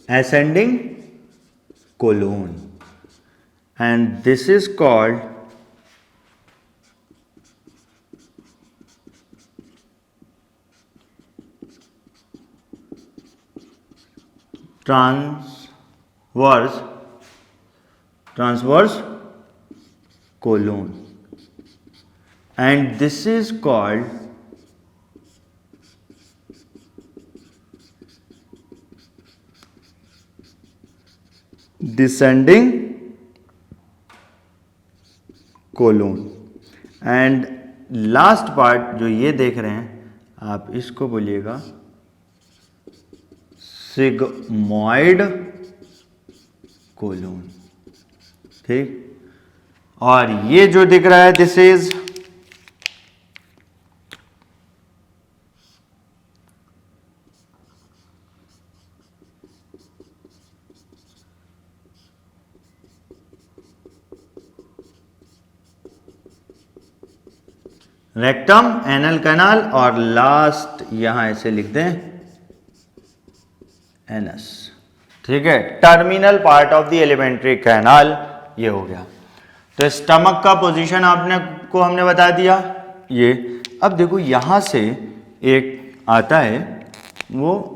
ascending colon and this is called transverse colon and this is called descending colon and last part जो ये देख रहे हैं आप, इसको बोलिएगा सिग्मॉइड कोलोन। ठीक, और ये जो दिख रहा है this is rectum, anal canal और लास्ट यहां ऐसे लिख दें एनस। ठीक है, terminal part of the alimentary canal, ये हो गया। तो स्टमक का पोजीशन आपने को हमने बता दिया ये। अब देखो यहां से एक आता है, वो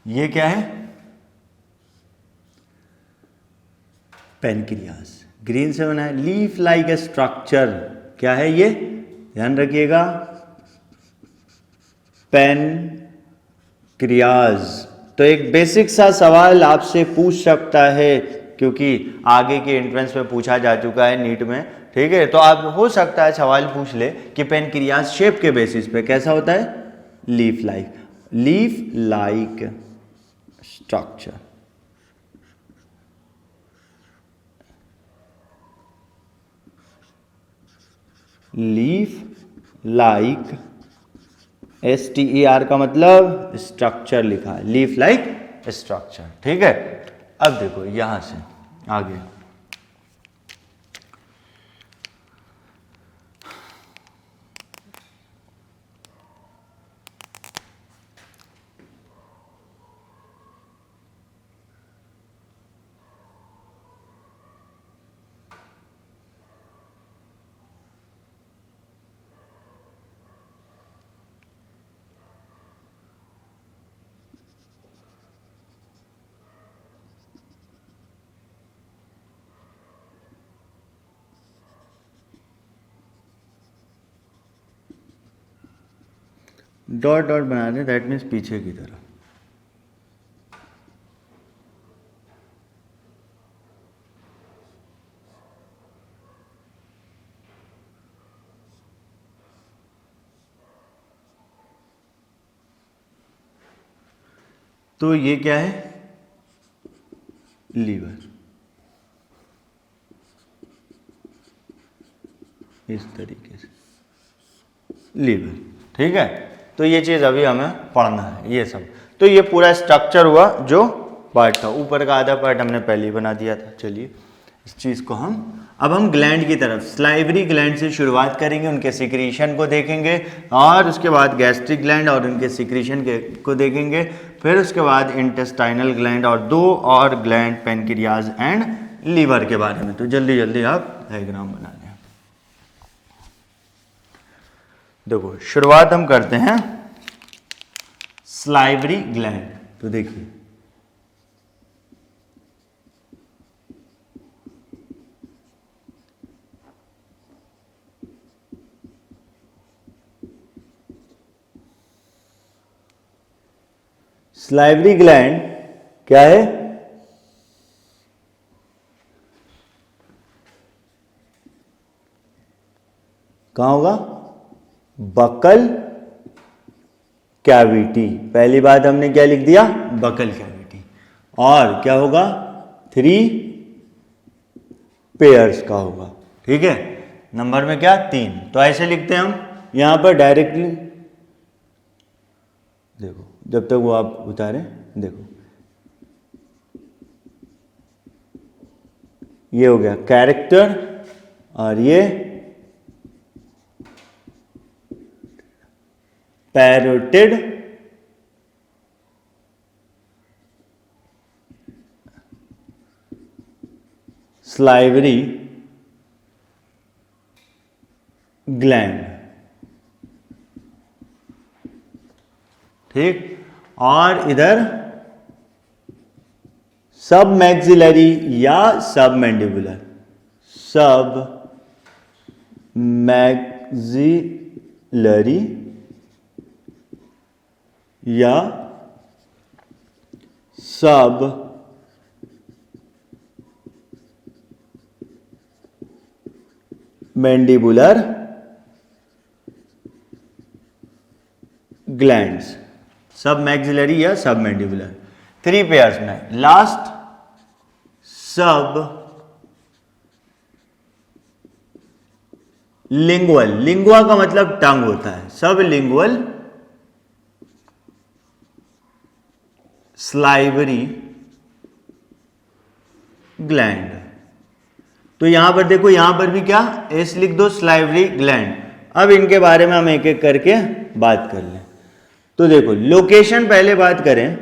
ये क्या है? पेनक्रियाज, ग्रीन से बना है। लीफ लाइक स्ट्रक्चर क्या है ये? ध्यान रखिएगा, पेनक्रियाज। तो एक बेसिक सा सवाल आपसे पूछ सकता है, क्योंकि आगे के एंट्रेंस में पूछा जा चुका है नीट में, ठीक है। तो आप हो सकता है सवाल पूछ ले कि पेनक्रियाज शेप के बेसिस पे कैसा होता है? Leaf like, leaf like structure. Leaf like, STER का मतलब स्ट्रक्चर लिखा है, लीफ लाइक स्ट्रक्चर, ठीक है। अब देखो यहां से आगे, डॉट डॉट बना दें, दैट मीन्स पीछे की तरफ। तो ये क्या है? लीवर, इस तरीके से लीवर, ठीक है। तो ये चीज अभी हमें पढ़ना है ये सब। तो ये पूरा स्ट्रक्चर हुआ जो पार्ट था, ऊपर का आधा पार्ट हमने पहले ही बना दिया था। चलिए इस चीज को अब हम ग्लैंड की तरफ, स्लाइवरी ग्लैंड से शुरुआत करेंगे, उनके सिक्रीशन को देखेंगे, और उसके बाद गैस्ट्रिक ग्लैंड और उनके सिक्रीशन को देखेंगे, फिर उसके बाद इंटेस्टाइनल ग्लैंड और दो और ग्लैंड, पेनक्रियाज एंड लीवर के बारे में। तो जल्दी जल्दी आप डायग्राम बना लें। देखो शुरुआत हम करते हैं स्लाइवरी ग्लैंड। तो देखिए स्लाइवरी ग्लैंड क्या है? कहां होगा? Buccal cavity. पहली बात हमने क्या लिख दिया? Buccal cavity. और क्या होगा? 3 पेयर्स का होगा, ठीक है। नंबर में क्या? 3। तो ऐसे लिखते हैं हम यहां पर डायरेक्टली। देखो जब तक वो आप उतारें, देखो ये हो गया कैरेक्टर, और ये पैरोटिड, स्लाइवरी ग्लैंड, ठीक। और इधर सब मैक्सिलरी या सब मैंडिबुलर, सब मैक्सिलरी या सब मैंडिबुलर ग्लैंड्स, सब मैक्सिलरी या सब मैंडिबुलर। 3 पेयर्स में लास्ट सब लिंगुअल, लिंगुआ का मतलब टंग होता है, सब लिंगुअल स्लाइवरी ग्लैंड। तो यहां पर देखो, यहां पर भी क्या एस लिख दो, स्लाइवरी ग्लैंड। अब इनके बारे में हम एक एक करके बात कर लें। तो देखो लोकेशन पहले बात करें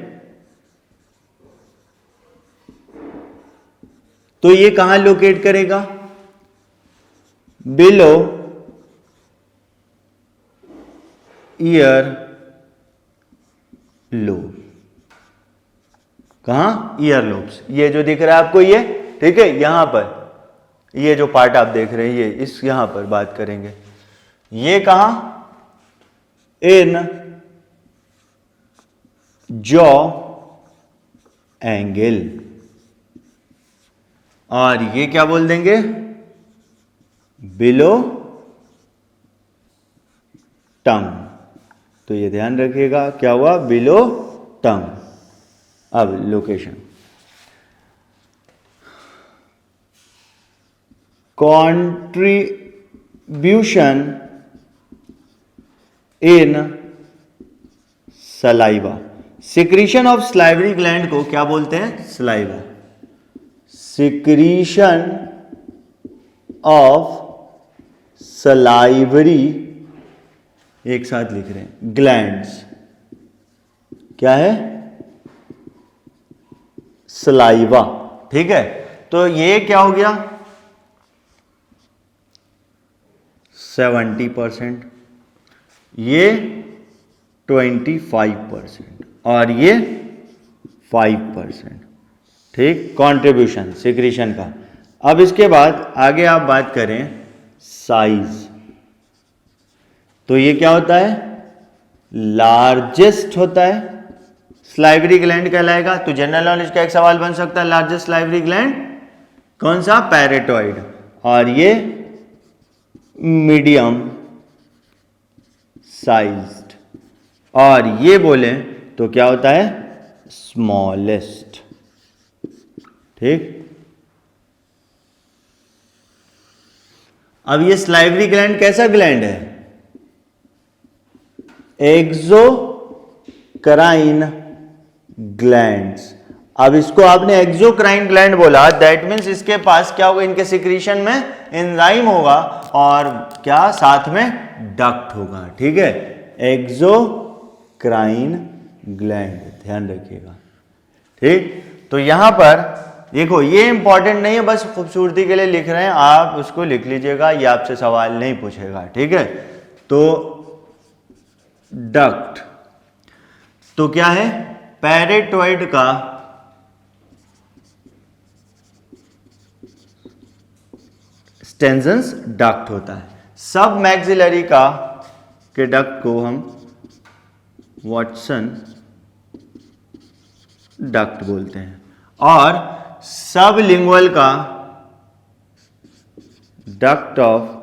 तो ये कहां लोकेट करेगा? बिलो ईयर लोब, कहाँ, ईयर लोब्स, ये जो दिख रहा है आपको ये, ठीक है, यहां पर ये जो पार्ट आप देख रहे हैं ये, इस यहां पर बात करेंगे, ये कहां, इन जॉ एंगल, और ये क्या बोल देंगे, बिलो टंग। तो ये ध्यान रखिएगा क्या हुआ, बिलो टंग। अब location, contribution in saliva, secretion of salivary gland को क्या बोलते हैं, सलाइवा, सिक्रीशन ऑफ सलाइवरी, एक साथ लिख रहे हैं, ग्लैंड्स, क्या है, सलाइवा, ठीक है। तो ये क्या हो गया, 70%, ये 25% और ये 5%, ठीक, कंट्रीब्यूशन सिक्रीशन का। अब इसके बाद आगे आप बात करें साइज, तो ये क्या होता है, लार्जेस्ट होता है, सलाइवरी ग्लैंड कहलाएगा। तो जनरल नॉलेज का एक सवाल बन सकता है, लार्जेस्ट सलाइवरी ग्लैंड कौन सा, पैरेटॉइड, और ये मीडियम साइज्ड, और ये बोले तो क्या होता है, स्मॉलेस्ट, ठीक। अब ये सलाइवरी ग्लैंड कैसा ग्लैंड है, एक्सोक्राइन ग्लैंड्स। अब इसको आपने एक्सोक्राइन ग्लैंड बोला, दैट मीन्स इसके पास क्या होगा, इनके सिक्रीशन में एंजाइम होगा और क्या साथ में डक्ट होगा, ठीक है, एक्सोक्राइन ग्लैंड, ध्यान रखिएगा, ठीक। तो यहां पर देखो ये इंपॉर्टेंट नहीं है, बस खूबसूरती के लिए लिख रहे हैं, आप उसको लिख लीजिएगा, ये आपसे सवाल नहीं पूछेगा, ठीक है। तो डक्ट तो क्या है, पैरेटॉइड का स्टेंजन्स डक्ट होता है, सब मैक्सिलरी का के डक्ट को हम वाटसन डक्ट बोलते हैं, और सब लिंगुअल का डक्ट ऑफ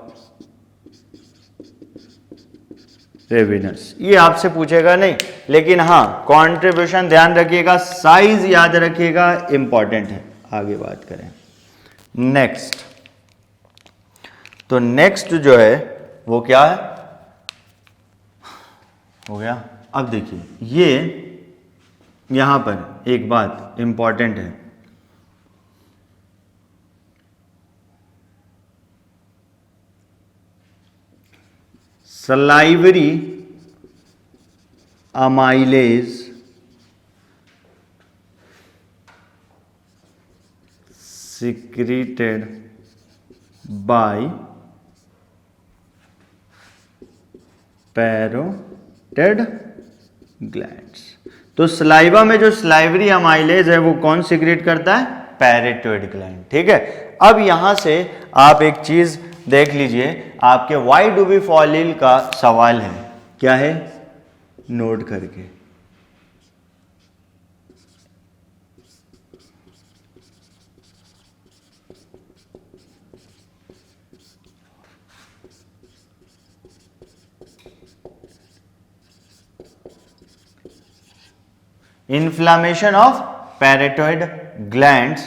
रेविनस। ये आपसे पूछेगा नहीं, लेकिन हाँ कंट्रीब्यूशन ध्यान रखिएगा, साइज याद रखिएगा, इंपॉर्टेंट है। आगे बात करें नेक्स्ट, तो नेक्स्ट जो है वो क्या है, हो गया। अब देखिए ये यहां पर एक बात इंपॉर्टेंट है, salivary amylase secreted by parotid glands. तो सलाइवा में जो सलाइवरी अमाइलेज है वो कौन सिक्रेट करता है, पैरेटोइड ग्लैंड, ठीक है। अब यहां से आप एक चीज देख लीजिए, आपके why do we fall ill का सवाल है, क्या है, नोट करके। Inflammation of parotid glands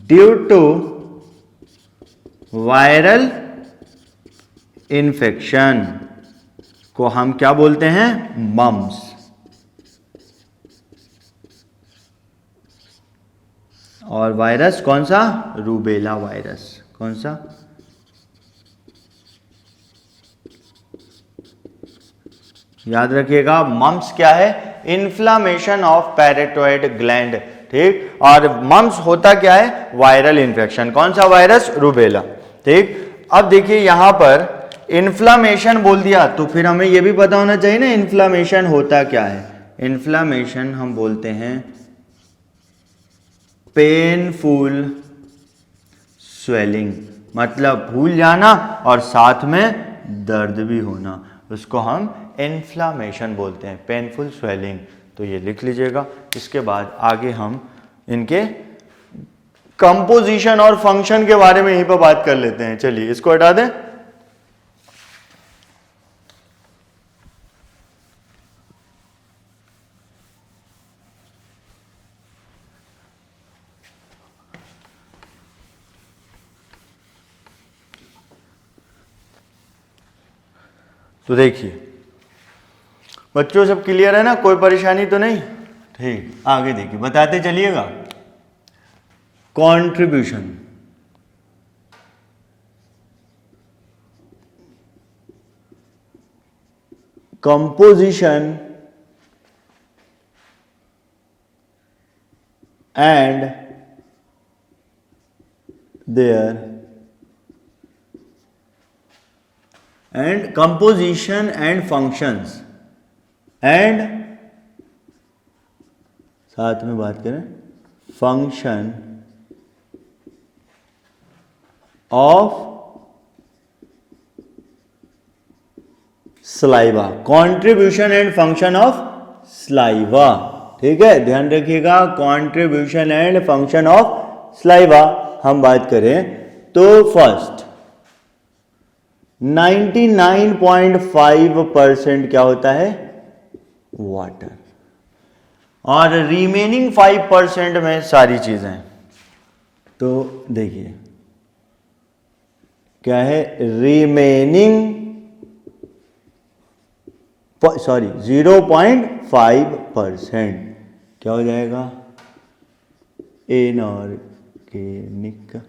due to viral infection को हम क्या बोलते हैं, मम्स। और वायरस कौन सा, रूबेला वायरस, कौन सा, याद रखिएगा, मम्स क्या है, इन्फ्लामेशन ऑफ पैरेटोइड ग्लैंड, ठीक। और मम्स होता क्या है, वायरल इन्फेक्शन, कौन सा वायरस, रूबेला, ठीक। अब देखिए यहां पर इन्फ्लामेशन बोल दिया, तो फिर हमें यह भी पता होना चाहिए ना इन्फ्लामेशन होता क्या है। इन्फ्लामेशन हम बोलते हैं पेनफुल स्वेलिंग, मतलब फूल जाना और साथ में दर्द भी होना, उसको हम इन्फ्लामेशन बोलते हैं, पेनफुल स्वेलिंग। तो ये लिख लीजिएगा। इसके बाद आगे हम इनके कंपोजिशन और फंक्शन के बारे में यहीं पर बात कर लेते हैं। चलिए इसको हटा दें। तो देखिए बच्चों, सब क्लियर है ना, कोई परेशानी तो नहीं? ठीक, आगे देखिए, बताते चलिएगा। Contribution, composition and their and composition and functions and साथ में बात करें function of saliva, contribution and function of saliva. ठीक है, ध्यान रखिएगा, contribution and function of saliva हम बात करें तो फर्स्ट 99.5% क्या होता है? वाटर, और रिमेनिंग 5% में सारी चीजें। तो देखिए क्या है, रिमेनिंग 0.5% क्या हो जाएगा? इनऑर्गेनिक,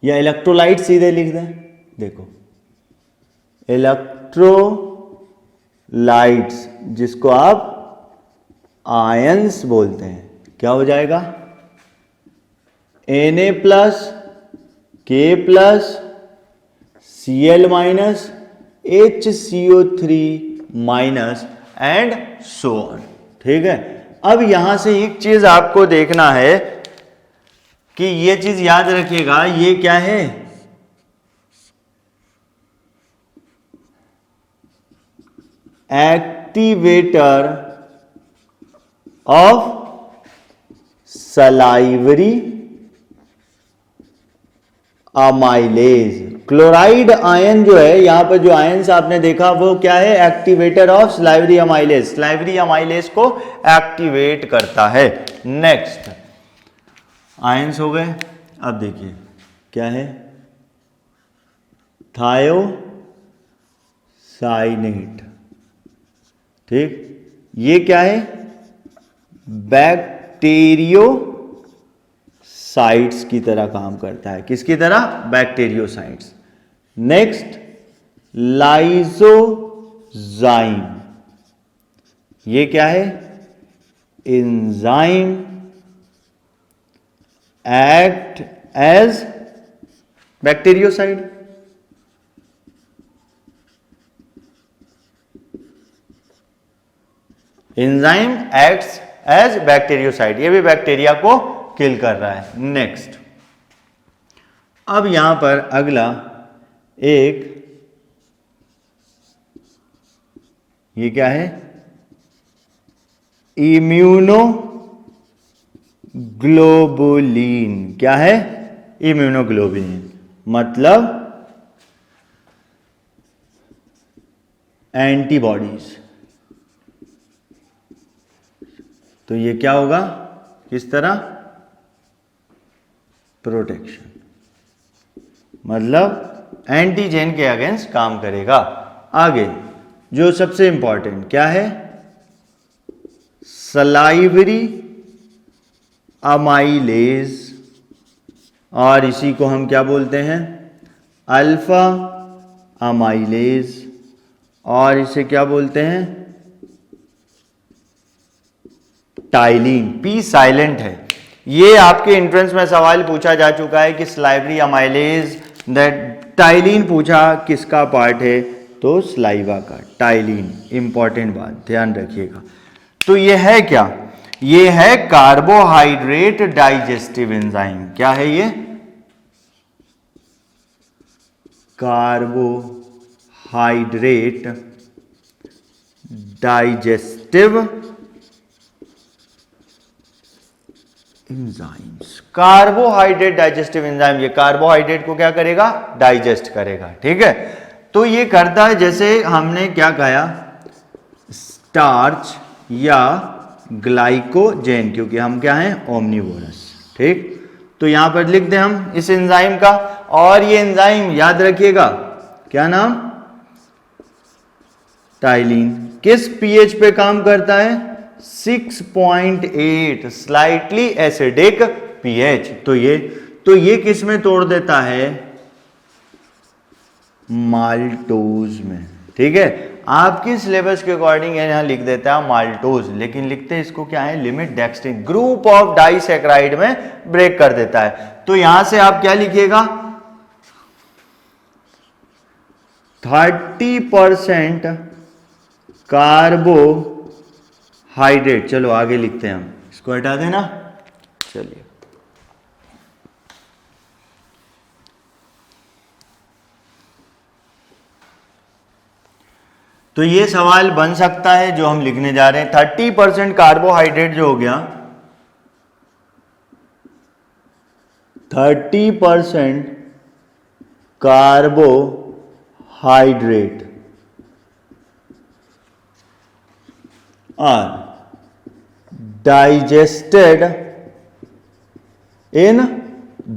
या इलेक्ट्रोलाइट सीधे लिख दें। देखो इलेक्ट्रोलाइट्स जिसको आप आयंस बोलते हैं, क्या हो जाएगा? Na+, K+, Cl-, HCO3- and so on. ठीक है, अब यहां से एक चीज आपको देखना है कि ये चीज याद रखिएगा, ये क्या है? Activator of salivary amylase. Chloride ion जो है, यहां पर जो आयंस आपने देखा वो क्या है? Activator of salivary amylase, salivary amylase को एक्टिवेट करता है। नेक्स्ट आयंस हो गए। अब देखिए क्या है? थायोसाइनेट। ठीक, ये क्या है? बैक्टीरियोसाइट्स की तरह काम करता है। किसकी तरह? बैक्टीरियोसाइट्स। नेक्स्ट लाइसोजाइम, ये क्या है? Enzyme act as bacteriocide. Enzyme acts as bacteriocide, ये भी बैक्टीरिया को किल कर रहा है। नेक्स्ट, अब यहां पर अगला एक, ये क्या है? इम्यूनोग्लोबुलिन। क्या है? इम्यूनोग्लोबुलिन, मतलब एंटीबॉडीज। तो ये क्या होगा? किस तरह? प्रोटेक्शन, मतलब एंटीजेन के अगेंस्ट काम करेगा। आगे जो सबसे इंपॉर्टेंट क्या है? सलाइवरी अमाइलेज, और इसी को हम क्या बोलते हैं? अल्फा अमाइलेज, और इसे क्या बोलते हैं? टाइलिन। पी साइलेंट है। ये आपके एंट्रेंस में सवाल पूछा जा चुका है कि सलाइवरी अमाइलेज, दैट टाइलिन पूछा किसका पार्ट है? तो स्लाइवा का टाइलिन, इंपॉर्टेंट बात ध्यान रखिएगा। तो ये है क्या, ये है कार्बोहाइड्रेट डाइजेस्टिव एंजाइम। क्या है ये, carbohydrate digestive enzymes. Carbohydrate digestive enzyme, ये कार्बोहाइड्रेट को क्या करेगा, डाइजेस्ट करेगा। ठीक है, तो ये करता है, जैसे हमने क्या कहा, स्टार्च या ग्लाइकोजेन, क्योंकि हम क्या हैं, ओमनीवोरस। ठीक, तो यहां पर लिख दें हम इस एंजाइम का, और ये एंजाइम याद रखिएगा क्या नाम, टाइलिन। किस पीएच पे काम करता है, 6.8, स्लाइटली एसिडिक पीएच। तो ये किस में तोड़ देता है, माल्टोज में। ठीक है, आपकी सिलेबस के अकॉर्डिंग यहां लिख देता है माल्टोज, लेकिन लिखते हैं इसको क्या है, limit dextrin, group of disaccharide में ब्रेक कर देता है। तो यहां से आप क्या लिखिएगा, 30% कार्बोहाइड्रेट। चलो आगे लिखते हैं हम, इसको हटा देना। चलिए, तो ये सवाल बन सकता है जो हम लिखने जा रहे हैं। 30% कार्बोहाइड्रेट जो हो गया, 30% carbohydrate are digested in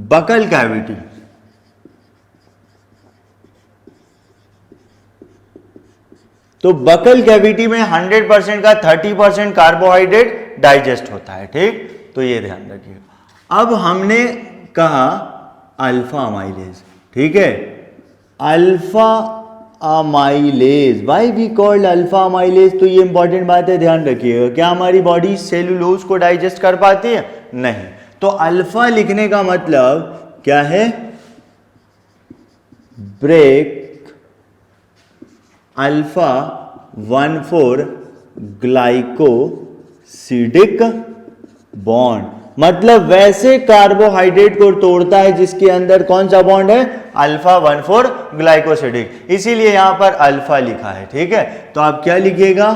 buccal cavity। तो बकल कैविटी में 100% का 30% कार्बोहाइड्रेट डाइजेस्ट होता है। ठीक, तो ये ध्यान रखिएगा। अब हमने कहा अल्फा अमाइलेज। ठीक है, alpha amylase, why we called alpha amylase, तो ये इंपॉर्टेंट बात है, ध्यान रखिएगा। क्या हमारी बॉडी सेलुलोज को डाइजेस्ट कर पाती है, नहीं। तो अल्फा लिखने का मतलब क्या है, ब्रेक अल्फा 1,4 ग्लाइकोसिडिक बॉन्ड, मतलब वैसे कार्बोहाइड्रेट को तोड़ता है जिसके अंदर कौन सा बॉन्ड है, अल्फा 1,4 ग्लाइकोसिडिक, इसीलिए यहां पर अल्फा लिखा है। ठीक है, तो आप क्या लिखिएगा,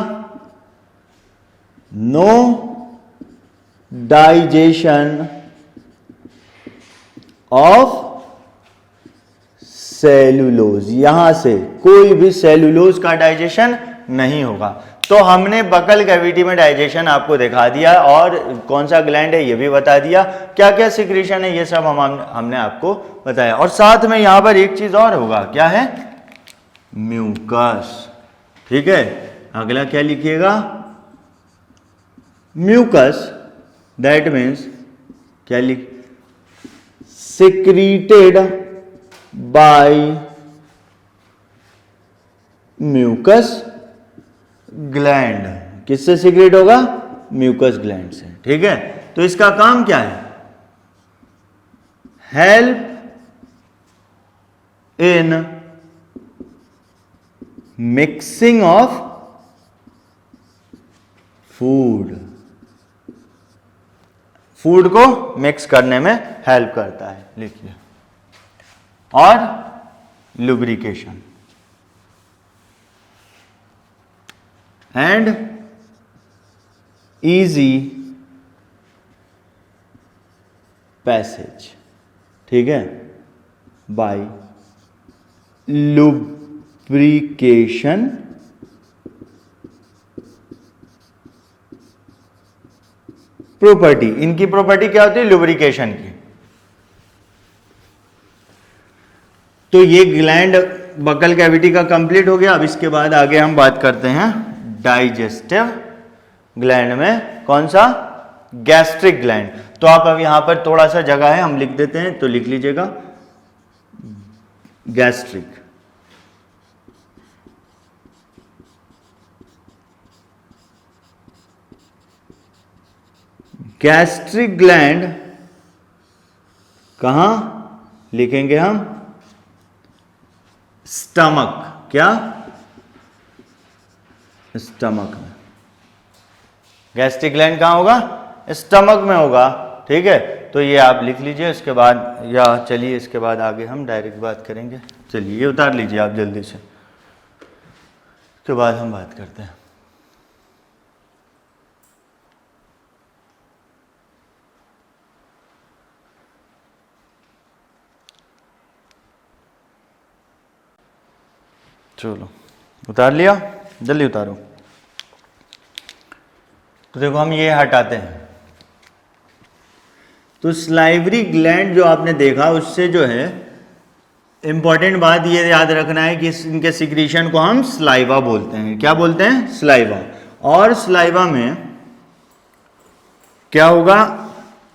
नो डाइजेशन ऑफ सेलुलोज, यहां से कोई भी सेलुलोज का डाइजेशन नहीं होगा। तो हमने बकल कैविटी में डाइजेशन आपको दिखा दिया, और कौन सा ग्लैंड है ये भी बता दिया, क्या क्या सिक्रीशन है ये सब हमने आपको बताया। और साथ में यहां पर एक चीज और होगा, क्या है, म्यूकस। ठीक है, अगला क्या लिखिएगा, म्यूकस, दैट मीन्स क्या लिख, सिक्रीटेड बाय म्यूकस ग्लैंड। किससे सीक्रेट होगा, म्यूकस ग्लैंड से। ठीक है, तो इसका काम क्या है, help in mixing of food, food को मिक्स करने में हेल्प करता है, लिखिए। और लुब्रिकेशन एंड इजी पैसेज। ठीक है, बाय लुब्रिकेशन प्रॉपर्टी, इनकी प्रॉपर्टी क्या होती है, लुब्रिकेशन की। तो ये ग्लैंड बकल कैविटी का कंप्लीट हो गया। अब इसके बाद आगे हम बात करते हैं डाइजेस्टिव ग्लैंड में, कौन सा, गैस्ट्रिक ग्लैंड। तो आप अब यहां पर थोड़ा सा जगह है, हम लिख देते हैं, तो लिख लीजिएगा गैस्ट्रिक। गैस्ट्रिक ग्लैंड कहां लिखेंगे हम, स्टमक, क्या, स्टमक में। गैस्ट्रिक ग्लैंड कहाँ होगा? स्टमक में होगा। ठीक है, तो ये आप लिख लीजिए। इसके बाद या चलिए इसके बाद आगे हम डायरेक्ट बात करेंगे। चलिए ये उतार लीजिए आप जल्दी से, उसके बाद हम बात करते हैं। चलो उतार लिया, जल्दी उतारो। तो देखो हम ये हटाते हैं, तो स्लाइवरी ग्लैंड जो आपने देखा उससे जो है इंपॉर्टेंट बात ये याद रखना है कि इनके सिक्रीशन को हम स्लाइवा बोलते हैं। क्या बोलते हैं? स्लाइवा। और स्लाइवा में क्या होगा?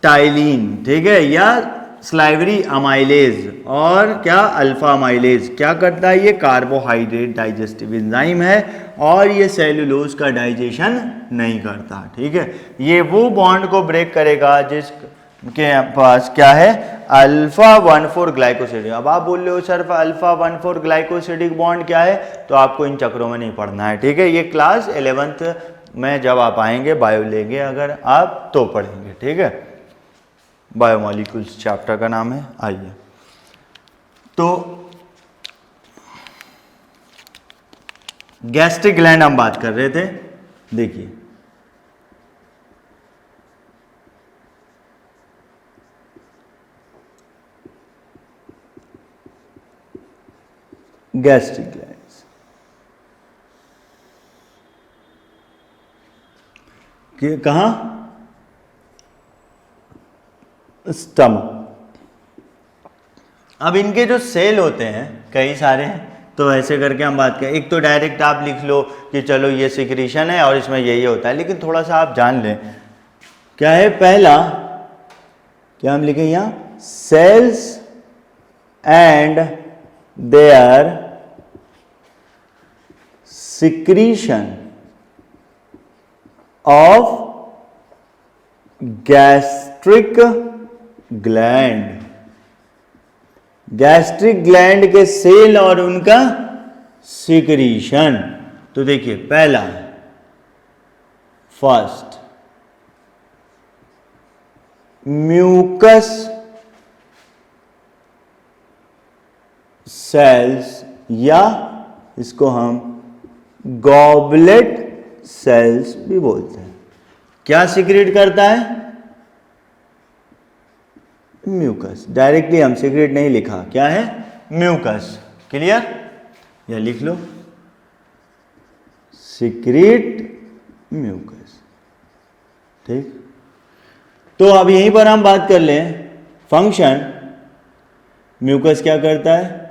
टाइलिन, ठीक है, या स्लाइवरी अमाइलेज और क्या अल्फा अमाइलेज। क्या करता है? ये कार्बोहाइड्रेट डाइजेस्टिव एंजाइम है और ये सेलुलोज का डाइजेशन नहीं करता। ठीक है, ये वो बॉन्ड को ब्रेक करेगा जिसके पास क्या है? Alpha 1,4 glycosidic. अब आप बोल रहे हो सर अल्फा 1,4 ग्लाइकोसिडिक बॉन्ड क्या है? तो आपको इन चक्रों में नहीं पढ़ना है। ठीक है, ये क्लास 11th में जब आप आएंगे बायो लेंगे अगर आप तो पढ़ेंगे। ठीक है, बायोमॉलिक्यूल्स चैप्टर का नाम है। आइए, तो गैस्ट्रिक ग्लैंड हम बात कर रहे थे। देखिए गैस्ट्रिक ग्लैंड्स कहाँ? स्टमक। अब इनके जो सेल होते हैं कई सारे हैं, तो ऐसे करके हम बात करें। एक तो डायरेक्ट आप लिख लो कि चलो ये सिक्रीशन है और इसमें यही होता है, लेकिन थोड़ा सा आप जान लें क्या है। पहला क्या हम लिखें यहाँ? Cells and their secretion of gastric gland. Gastric gland के सेल और उनका सिक्रीशन। तो देखिए पहला, फर्स्ट म्यूकस सेल्स या इसको हम गॉबलेट सेल्स भी बोलते हैं। क्या सिक्रीट करता है? म्यूकस। डायरेक्टली हम सिक्रीट नहीं लिखा, क्या है? म्यूकस। क्लियर? या लिख लो सिक्रीट म्यूकस। ठीक, तो अब यहीं पर हम बात कर लें फंक्शन। म्यूकस क्या करता है?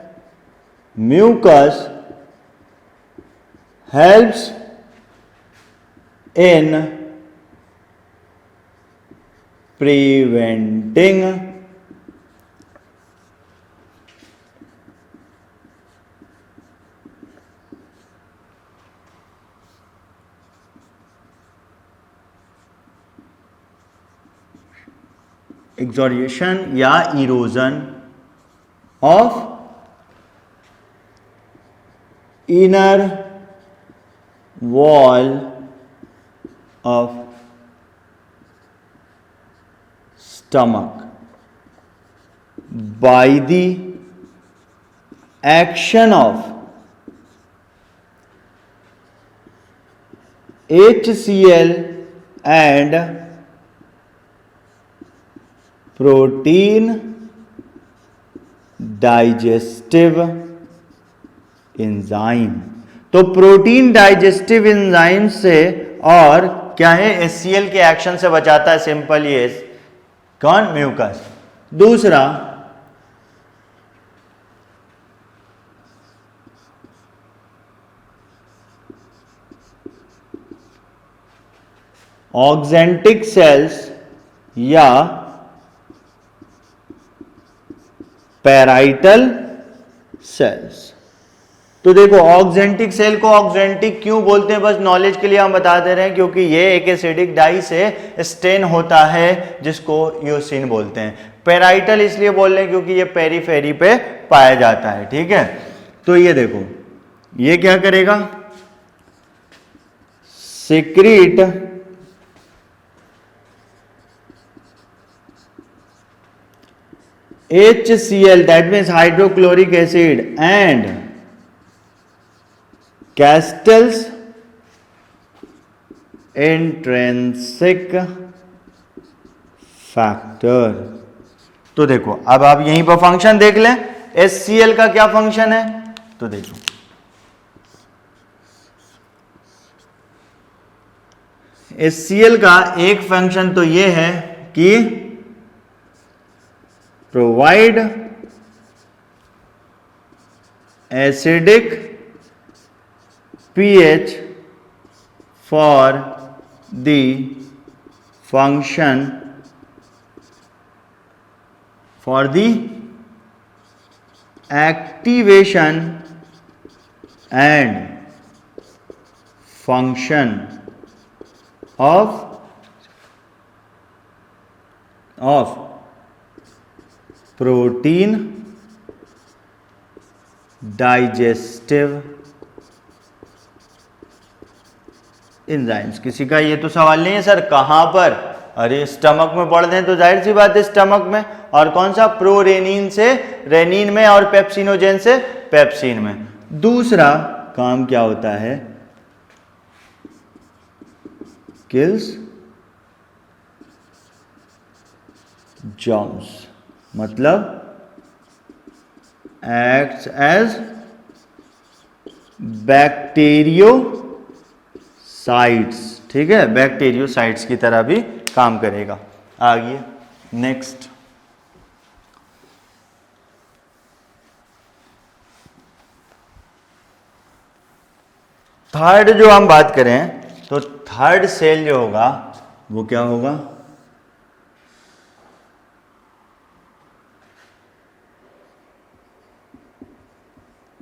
म्यूकस हेल्प्स इन प्रिवेंटिंग एक्सोरिएशन या erosion of inner wall of stomach by the action of HCl and protein digestive enzyme. तो प्रोटीन डाइजेस्टिव एंजाइम से और क्या है? HCl के एक्शन से बचाता है। सिंपल ये कौन? म्यूकस। दूसरा ऑक्जेंटिक सेल्स या पैराइटल सेल्स। तो देखो ऑक्जेंटिक सेल को ऑक्जेंटिक क्यों बोलते हैं, बस नॉलेज के लिए हम बता दे रहे हैं, क्योंकि ये एक एसिडिक डाई से स्टेन होता है जिसको यूसिन बोलते हैं। पैराइटल इसलिए बोल रहे हैं क्योंकि ये पेरीफेरी पे पाया जाता है। ठीक है, तो ये देखो ये क्या करेगा? secrete HCl, that means hydrochloric acid, and Castell's intrinsic factor. तो देखो अब आप यहीं पर फंक्शन देख लें, HCl का क्या फंक्शन है, तो देखो HCl का एक फंक्शन तो ये है कि provide acidic pH for the function for the activation and function of protein digestive enzymes. किसी का ये तो सवाल नहीं है सर कहां पर, अरे स्टमक में पढ़ दें तो जाहिर सी बात है स्टमक में, और कौन सा, प्रो रेनिन से रेनिन में और पेप्सिनोजेन से पेप्सिन में. दूसरा काम क्या होता है, किल्स जर्म्स, मतलब एक्ट्स एज बैक्टीरियोसाइट्स. ठीक है, बैक्टीरियोसाइट्स की तरह भी काम करेगा. आगे नेक्स्ट, थर्ड जो हम बात करें तो थर्ड सेल जो होगा वो क्या होगा,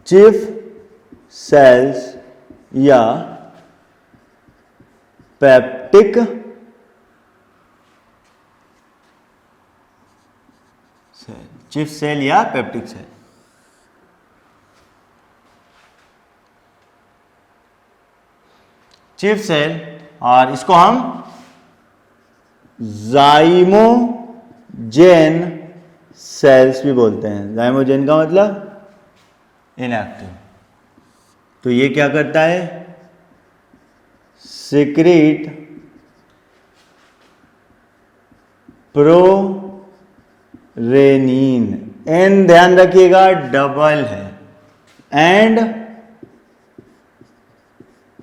चीफ सेल्स या पेप्टिक सेल, चीफ सेल या पेप्टिक सेल. चीफ सेल, और इसको हम जाइमोजेन सेल्स भी बोलते हैं. जाइमोजेन का मतलब इनएक्टिव. तो ये क्या करता है, सिक्रीट प्रोरेनिन, एन ध्यान रखिएगा डबल है, एंड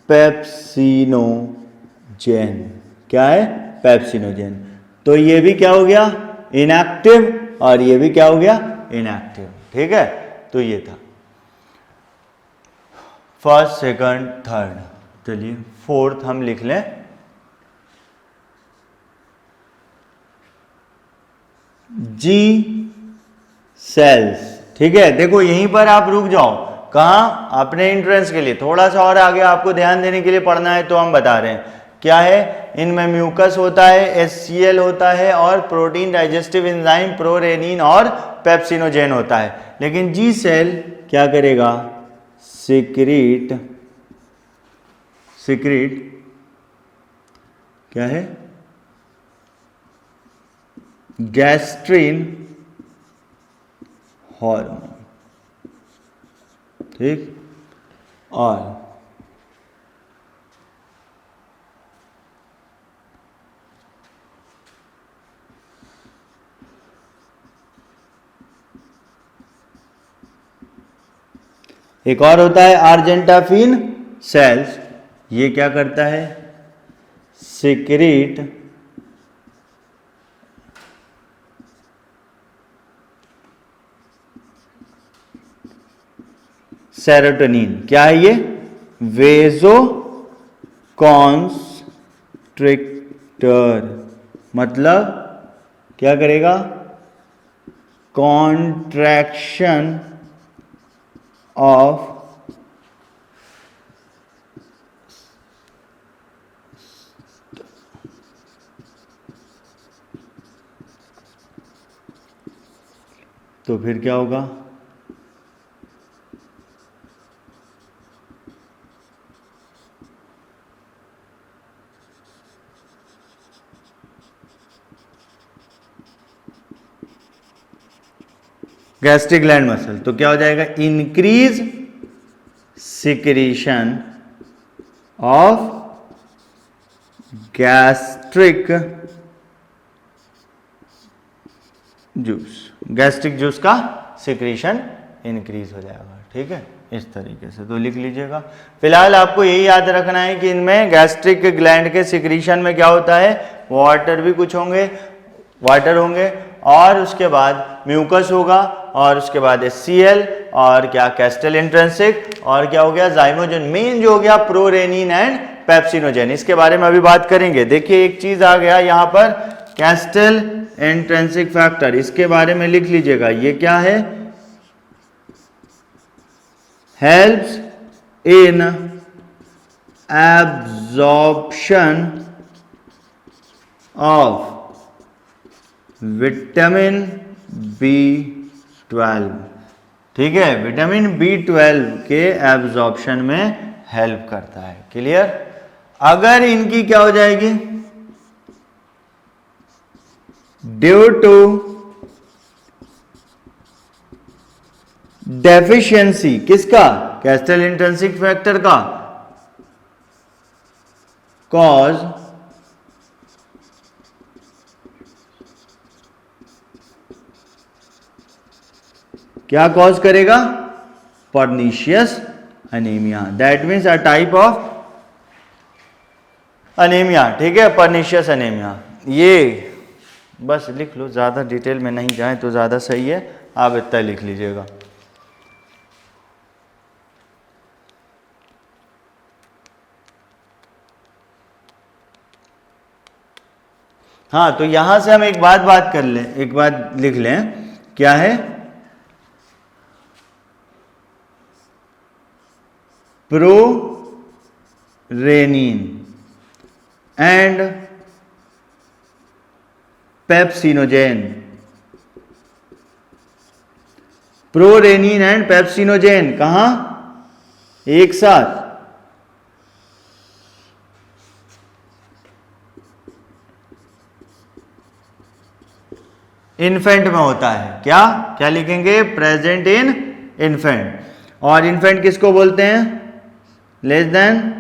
पेप्सिनोजेन. क्या है, पेप्सिनोजेन. तो ये भी क्या हो गया, इनएक्टिव, और ये भी क्या हो गया, इनएक्टिव. ठीक है, तो ये था फर्स्ट, सेकंड, थर्ड. चलिए फोर्थ हम लिख लें, जी सेल्स. ठीक है, देखो यहीं पर आप रुक जाओ, कहाँ, अपने एंट्रेंस के लिए थोड़ा सा और आगे आपको ध्यान देने के लिए पढ़ना है, तो हम बता रहे हैं क्या है, इनमें म्यूकस होता है, HCl होता है, और प्रोटीन डाइजेस्टिव एंजाइम प्रोरेनिन और पेप्सिनोजेन होता है. लेकिन जी सेल क्या करेगा, सिक्रीट क्या है, गैस्ट्रिन हार्मोन. ठीक, और एक और होता है आर्जेंटाफिन सेल्स. ये क्या करता है, सिक्रीट सेरोटोनिन. क्या है ये, वेजो कॉन्स्ट्रिक्टर, मतलब क्या करेगा, कॉन्ट्रैक्शन ऑफ तो फिर क्या होगा, गैस्ट्रिक ग्लैंड मसल, तो क्या हो जाएगा, increase secretion of gastric juice, gastric juice का सिक्रीशन इंक्रीज हो जाएगा। ठीक है, इस तरीके से तो लिख लीजिएगा। फिलहाल आपको यही याद रखना है कि इनमें गैस्ट्रिक ग्लैंड के सिक्रीशन में क्या होता है, वाटर भी कुछ होंगे, वाटर होंगे, और उसके बाद म्यूकस होगा, और उसके बाद HCl, और क्या कैस्टल इंट्रिंसिक, और क्या हो गया, जाइमोजन, मेन जो हो गया प्रोरेनिन एंड पेप्सिनोजेन। इसके बारे में अभी बात करेंगे। देखिए एक चीज आ गया यहाँ पर, कैस्टल इंट्रिंसिक फैक्टर, इसके बारे में लिख लीजिएगा। ये क्या है, helps in absorption of vitamin B12। ठीक है, विटामिन B12 के एब्जॉर्प्शन में हेल्प करता है। क्लियर। अगर इनकी क्या हो जाएगी, ड्यू टू डेफिशिएंसी, किसका, कैस्टल इंट्रिंसिक फैक्टर का, कॉज क्या कॉज करेगा, pernicious anaemia, that means a type of anaemia. ठीक है, पर्निशियस अनीमिया। ये बस लिख लो, ज़्यादा डिटेल में नहीं जाए तो ज़्यादा सही है, आप इतना लिख लीजिएगा। हाँ, तो यहां से हम एक बात कर लें, एक बात लिख लें, क्या है, prorennin and pepsinogen, prorennin and pepsinogen कहां, एक साथ, इन्फेंट में होता है। क्या क्या लिखेंगे, प्रेजेंट इन इन्फेंट। और इन्फेंट किसको बोलते हैं, लेस देन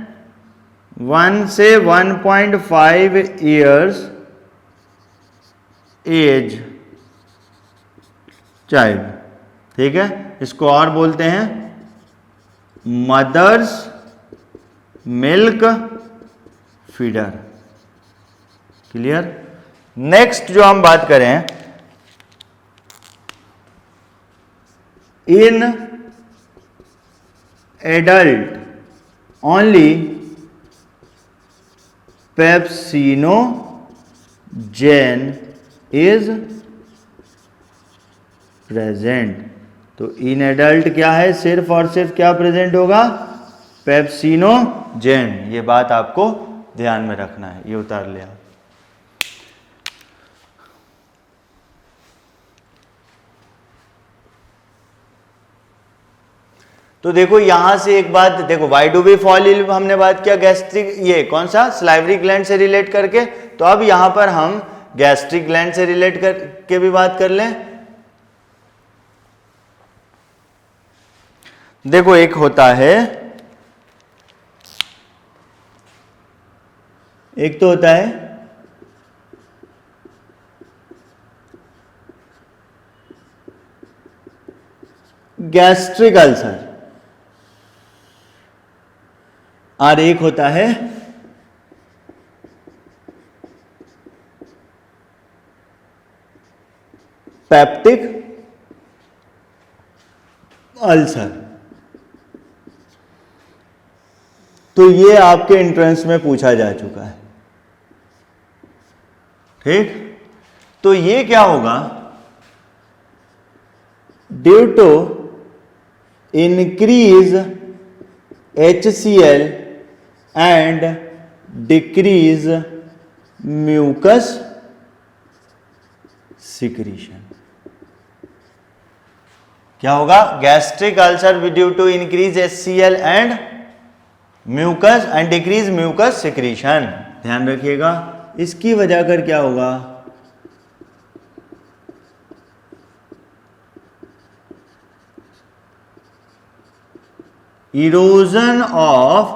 1 से 1.5 ईयर्स एज चाइल्ड। ठीक है, इसको और बोलते हैं mother's milk feeder. Clear. Next जो हम बात करें, in adult only pepsinogen is present. तो इन एडल्ट क्या है, सिर्फ और सिर्फ क्या प्रेजेंट होगा, पेप्सिनोजेन। ये बात आपको ध्यान में रखना है, ये उतार लिया। तो देखो यहां से एक बात देखो, why do we fall ill हमने बात किया गैस्ट्रिक, ये कौन सा, सलाइवरी ग्लैंड से रिलेट करके। तो अब यहां पर हम गैस्ट्रिक ग्लैंड से रिलेट करके भी बात कर लें। देखो एक होता है, एक तो होता है गैस्ट्रिक अल्सर, और एक होता है पेप्टिक अल्सर। तो ये आपके एंट्रेंस में पूछा जा चुका है। ठीक, तो ये क्या होगा, due to increase HCl and decrease mucus secretion. क्या होगा, gastric ulcer due to increase HCl and mucus and decrease mucus secretion. ध्यान रखिएगा, इसकी वजह कर क्या होगा, erosion of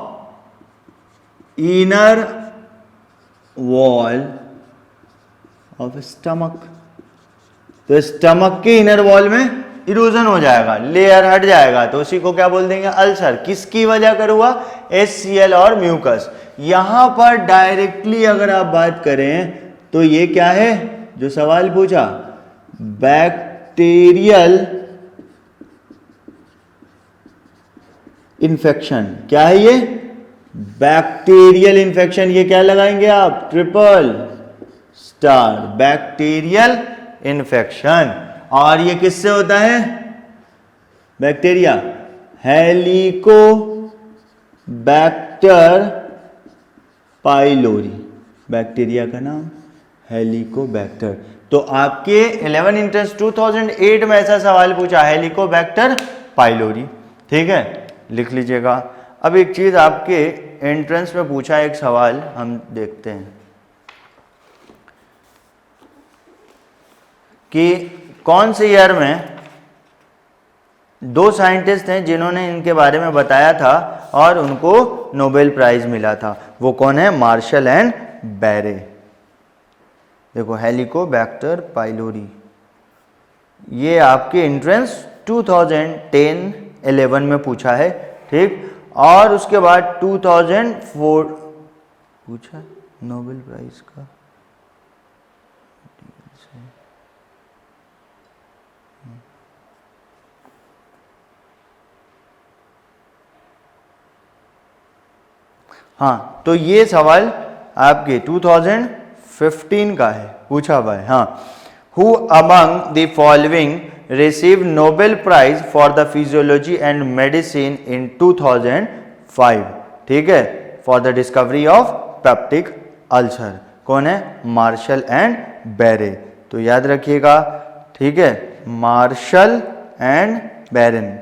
inner wall of stomach. तो स्टमक के इनर वॉल में इरोजन हो जाएगा, लेयर हट जाएगा, तो उसी को क्या बोल देंगे, अल्सर। किसकी वजह कर हुआ, HCl और म्यूकस। यहां पर डायरेक्टली अगर आप बात करें तो ये क्या है जो सवाल पूछा, बैक्टीरियल इन्फेक्शन। क्या है ये, बैक्टीरियल इन्फेक्शन। ये क्या लगाएंगे आप, ट्रिपल स्टार, बैक्टीरियल इन्फेक्शन। और ये किससे होता है, बैक्टीरिया, हेलिकोबैक्टर पाइलोरी, बैक्टीरिया का नाम हेलिकोबैक्टर। तो आपके 11 इंट्रेंस 2008 में ऐसा सवाल पूछा, हेलिकोबैक्टर पाइलोरी। ठीक है, लिख लीजिएगा। अब एक चीज आपके एंट्रेंस में पूछा, एक सवाल हम देखते हैं कि कौन से ईयर में दो साइंटिस्ट हैं जिन्होंने इनके बारे में बताया था और उनको नोबेल प्राइज मिला था। वो कौन है, मार्शल एंड बैरे। देखो, हेलिकोबैक्टर पाइलोरी, ये आपके एंट्रेंस 2010-11 में पूछा है। ठीक, और उसके बाद 2004 पूछा नोबेल प्राइज का। हाँ, तो ये सवाल आपके 2015 का है, पूछा हुआ है। हाँ, who among the following receive Nobel prize for the physiology and medicine in 2005। ठीक है, for the discovery of peptic ulcer. कौन है, मार्शल एंड बैरे। तो याद रखिएगा, ठीक है, मार्शल एंड बैरन।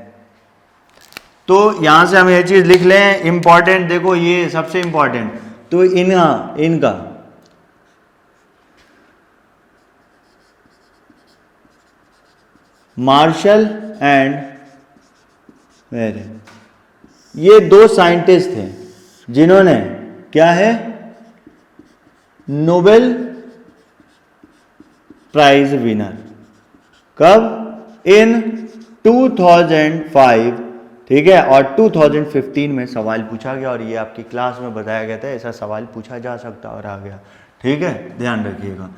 तो यहां से हम ये चीज लिख लें, इंपॉर्टेंट। देखो, ये सबसे इंपॉर्टेंट। तो इनका मार्शल एंड बैरन, ये दो साइंटिस्ट थे जिन्होंने क्या है, नोबेल प्राइज विनर। कब, इन 2005। ठीक है, और 2015 में सवाल पूछा गया और ये आपकी क्लास में बताया गया था ऐसा सवाल पूछा जा सकता और आ गया। ठीक है, ध्यान रखिएगा।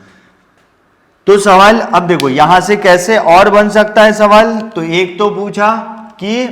तो सवाल अब देखो यहां से कैसे और बन सकता है सवाल। तो एक तो पूछा कि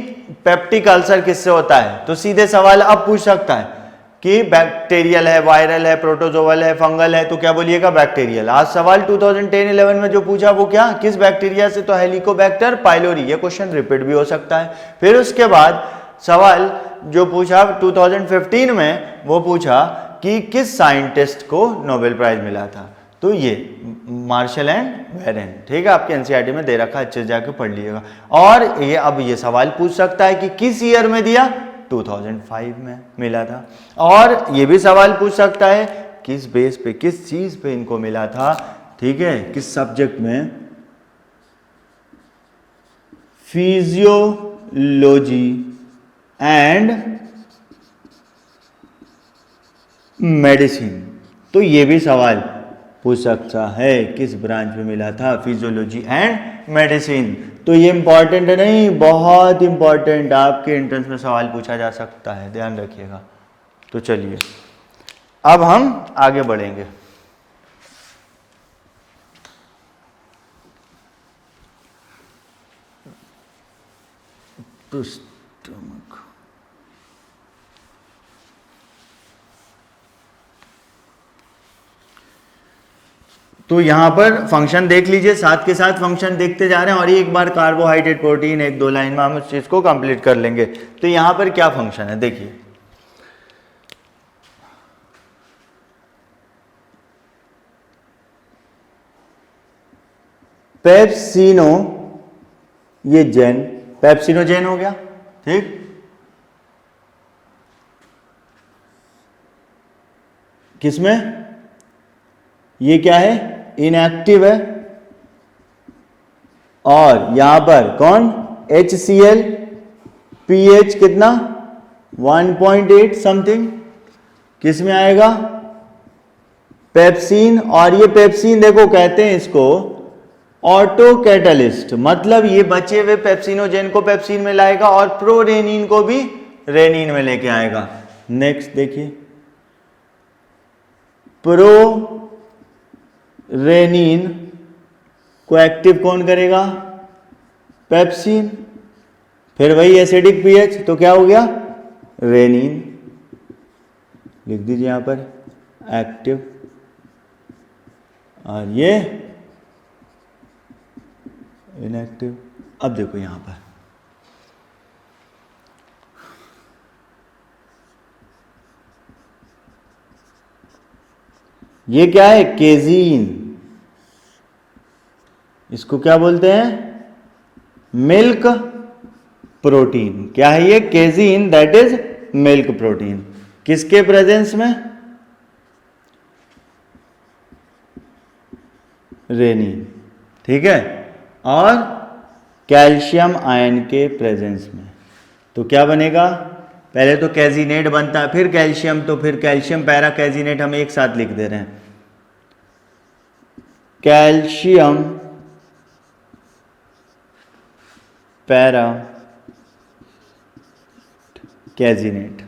पेप्टिक अल्सर किससे होता है, तो सीधे सवाल अब पूछ सकता है कि बैक्टीरियल है, वायरल है, प्रोटोजोवल है, फंगल है, तो क्या बोलिएगा, बैक्टीरियल। आज सवाल 2010-11 में जो पूछा वो क्या, किस बैक्टीरिया से, तो हेलिकोबैक्टर पाइलोरी। ये क्वेश्चन रिपीट भी हो सकता है। फिर उसके बाद सवाल जो पूछा 2015 में, वो पूछा कि किस साइंटिस्ट को नोबेल प्राइज मिला था, तो ये मार्शल एंड बैरन। ठीक है, आपके एनसीईआरटी में दे रखा है, अच्छे से जाके पढ़ लीजिएगा। और ये अब ये सवाल पूछ सकता है कि किस ईयर में दिया, 2005 में मिला था। और ये भी सवाल पूछ सकता है किस बेस पे, किस चीज पे इनको मिला था। ठीक है, किस सब्जेक्ट में, फिजियोलॉजी एंड मेडिसिन। तो ये भी सवाल पूछ सकता है किस ब्रांच में मिला था, फिजियोलॉजी एंड मेडिसिन। तो ये इंपॉर्टेंट है नहीं, बहुत इंपॉर्टेंट, आपके एंट्रेंस में सवाल पूछा जा सकता है, ध्यान रखिएगा। तो चलिए अब हम आगे बढ़ेंगे। तो स्टमक, तो यहां पर फंक्शन देख लीजिए, साथ के साथ फंक्शन देखते जा रहे हैं और एक बार कार्बोहाइड्रेट प्रोटीन एक दो लाइन में हम उस चीज को कंप्लीट कर लेंगे। तो यहां पर क्या फंक्शन है देखिए, पेप्सिनो, ये जेन, पेप्सिनोजेन हो गया। ठीक, किसमें, ये क्या है, इनएक्टिव है। और यहां पर कौन, HCl, pH कितना 1.8 समथिंग किस में आएगा, पेप्सिन। और ये पेप्सिन देखो कहते हैं इसको ऑटो कैटलिस्ट, मतलब ये बचे हुए पेप्सिनोजेन को पेप्सिन में लाएगा और प्रोरेनिन को भी रेनिन में लेके आएगा। नेक्स्ट देखिए, प्रोरेनिन को एक्टिव कौन करेगा, पेप्सिन। फिर वही एसिडिक पीएच, तो क्या हो गया, रेनिन। लिख दीजिए यहां पर एक्टिव, और ये इनएक्टिव। अब देखो यहां पर ये क्या है, केजीन। इसको क्या बोलते हैं, मिल्क प्रोटीन। क्या है ये, केजीन, दैट इज मिल्क प्रोटीन। किसके प्रेजेंस में, रेनिन, ठीक है, और कैल्शियम आयन के प्रेजेंस में। तो क्या बनेगा, पहले तो कैजिनेट बनता है, फिर कैल्शियम, तो फिर कैल्शियम पैरा कैजिनेट हम एक साथ लिख दे रहे हैं, कैल्शियम पैरा कैजिनेट,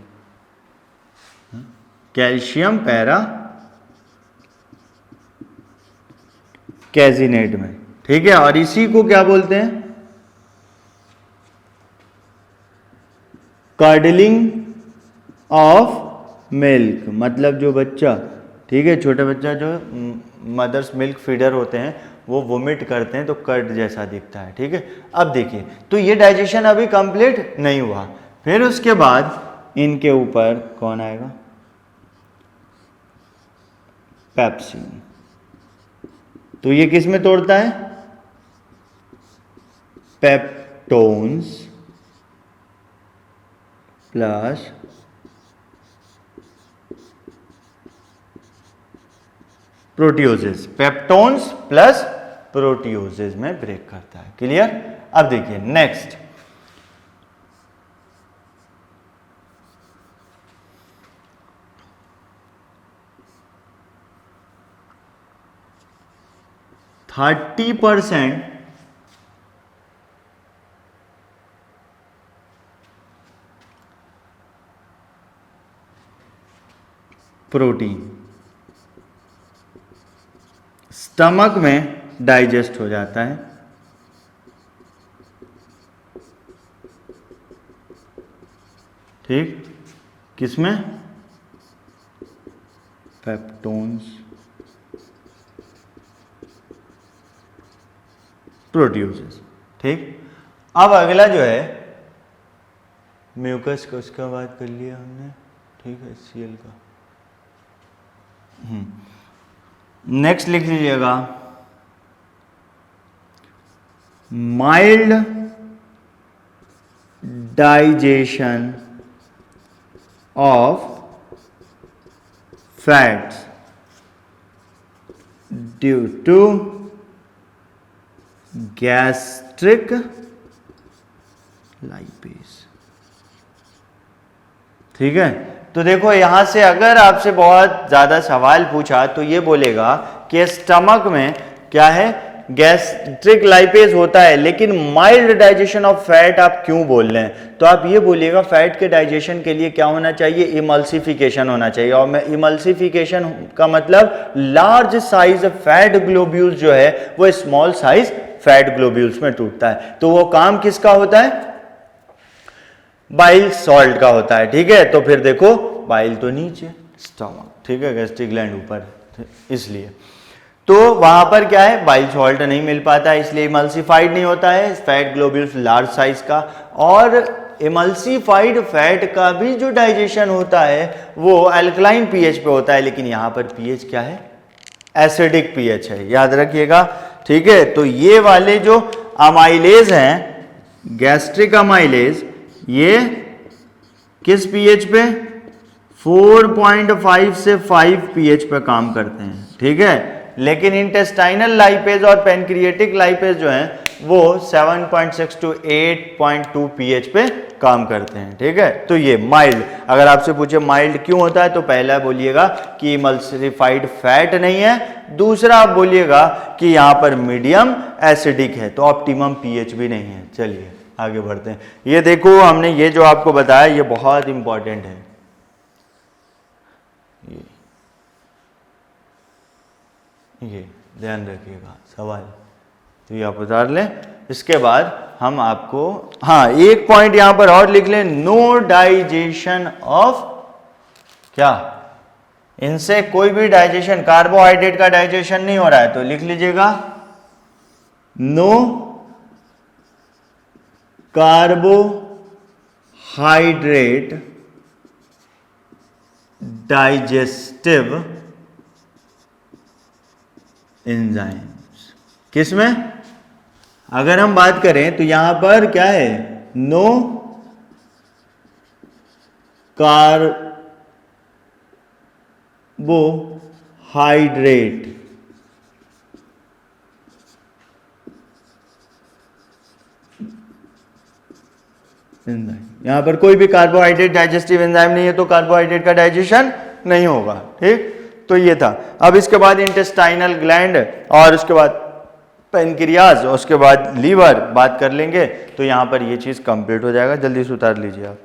कैल्शियम पैरा कैजिनेट में, ठीक है। और इसी को क्या बोलते हैं, कर्डलिंग ऑफ मिल्क, मतलब जो बच्चा, ठीक है, छोटा बच्चा जो मदर्स मिल्क फीडर होते हैं वो वोमिट करते हैं तो कर्ड जैसा दिखता है, ठीक है। अब देखिए, तो ये डाइजेशन अभी कंप्लीट नहीं हुआ, फिर उसके बाद इनके ऊपर कौन आएगा, पेप्सिन। तो ये किस में तोड़ता है, peptones plus proteoses, peptones plus proteoses में ब्रेक करता है। क्लियर। अब देखिए नेक्स्ट, %30 प्रोटीन स्टमक में डाइजेस्ट हो जाता है, ठीक, किसमें, पेप्टोन्स प्रोड्यूसेस, ठीक। अब अगला जो है म्यूकस का, उसका बात कर लिया हमने, ठीक है, HCl का। नेक्स्ट लिख लीजिएगा, mild digestion of fats due to gastric lipase, ठीक है। तो देखो यहां से अगर आपसे बहुत ज्यादा सवाल पूछा तो ये बोलेगा कि स्टमक में क्या है, गैस्ट्रिक लाइपेज होता है, लेकिन माइल्ड डाइजेशन ऑफ फैट आप क्यों बोल रहे हैं, तो आप ये बोलिएगा फैट के डाइजेशन के लिए क्या होना चाहिए, इमल्सिफिकेशन होना चाहिए। और मैं इमल्सिफिकेशन का मतलब लार्ज साइज फैट ग्लोब्यूल्स जो है वो स्मॉल साइज फैट ग्लोब्यूल्स में टूटता है। तो वो काम किसका होता है, बाइल सॉल्ट का होता है, ठीक है। तो फिर देखो बाइल तो नीचे, स्टमक, ठीक है, गैस्ट्रिक ग्लैंड ऊपर, इसलिए तो वहां पर क्या है, बाइल सॉल्ट नहीं मिल पाता है, इसलिए इमल्सिफाइड नहीं होता है फैट ग्लोब्यूल्स लार्ज साइज का। और इमल्सिफाइड फैट का भी जो डाइजेशन होता है वो अल्कलाइन पीएच पे होता है, लेकिन यहां पर पीएच क्या है, एसिडिक पीएच है, याद रखिएगा, ठीक है। तो ये वाले जो अमाइलेज हैं, गैस्ट्रिक अमाइलेज, ये किस पीएच पे, 4.5 से 5 पीएच पे काम करते हैं, ठीक है। लेकिन इंटेस्टाइनल लाइपेज और पेनक्रिएटिक लाइपेज जो हैं वो 7.6 to 8.2 pH पे काम करते हैं, ठीक है। तो ये माइल्ड, अगर आपसे पूछे माइल्ड क्यों होता है तो पहला बोलिएगा कि इमल्सिफाइड फैट नहीं है, दूसरा आप बोलिएगा कि यहाँ पर मीडियम एसिडिक है, तो ऑप्टिमम पीएच भी नहीं है। चलिए आगे बढ़ते हैं। ये देखो हमने ये जो आपको बताया ये बहुत इंपॉर्टेंट है, ये ध्यान रखिएगा सवाल, तो ये आप उतार लें। इसके बाद हम आपको हाँ एक पॉइंट यहां पर और लिख लें, नो डाइजेशन ऑफ, क्या इनसे कोई भी डाइजेशन, कार्बोहाइड्रेट का डाइजेशन नहीं हो रहा है, तो लिख लीजिएगा नो कार्बोहाइड्रेट डाइजेस्टिव एंजाइम्स। किसमें अगर हम बात करें तो यहां पर क्या है, नो कार्बोहाइड्रेट एंजाइम, यहां पर कोई भी कार्बोहाइड्रेट डाइजेस्टिव एंजाइम नहीं है तो कार्बोहाइड्रेट का डाइजेशन नहीं होगा, ठीक। तो ये था। अब इसके बाद इंटेस्टाइनल ग्लैंड और उसके बाद पेनक्रियाज और उसके बाद लीवर बात कर लेंगे, तो यहां पर ये चीज कंप्लीट हो जाएगा। जल्दी से उतार लीजिए आप।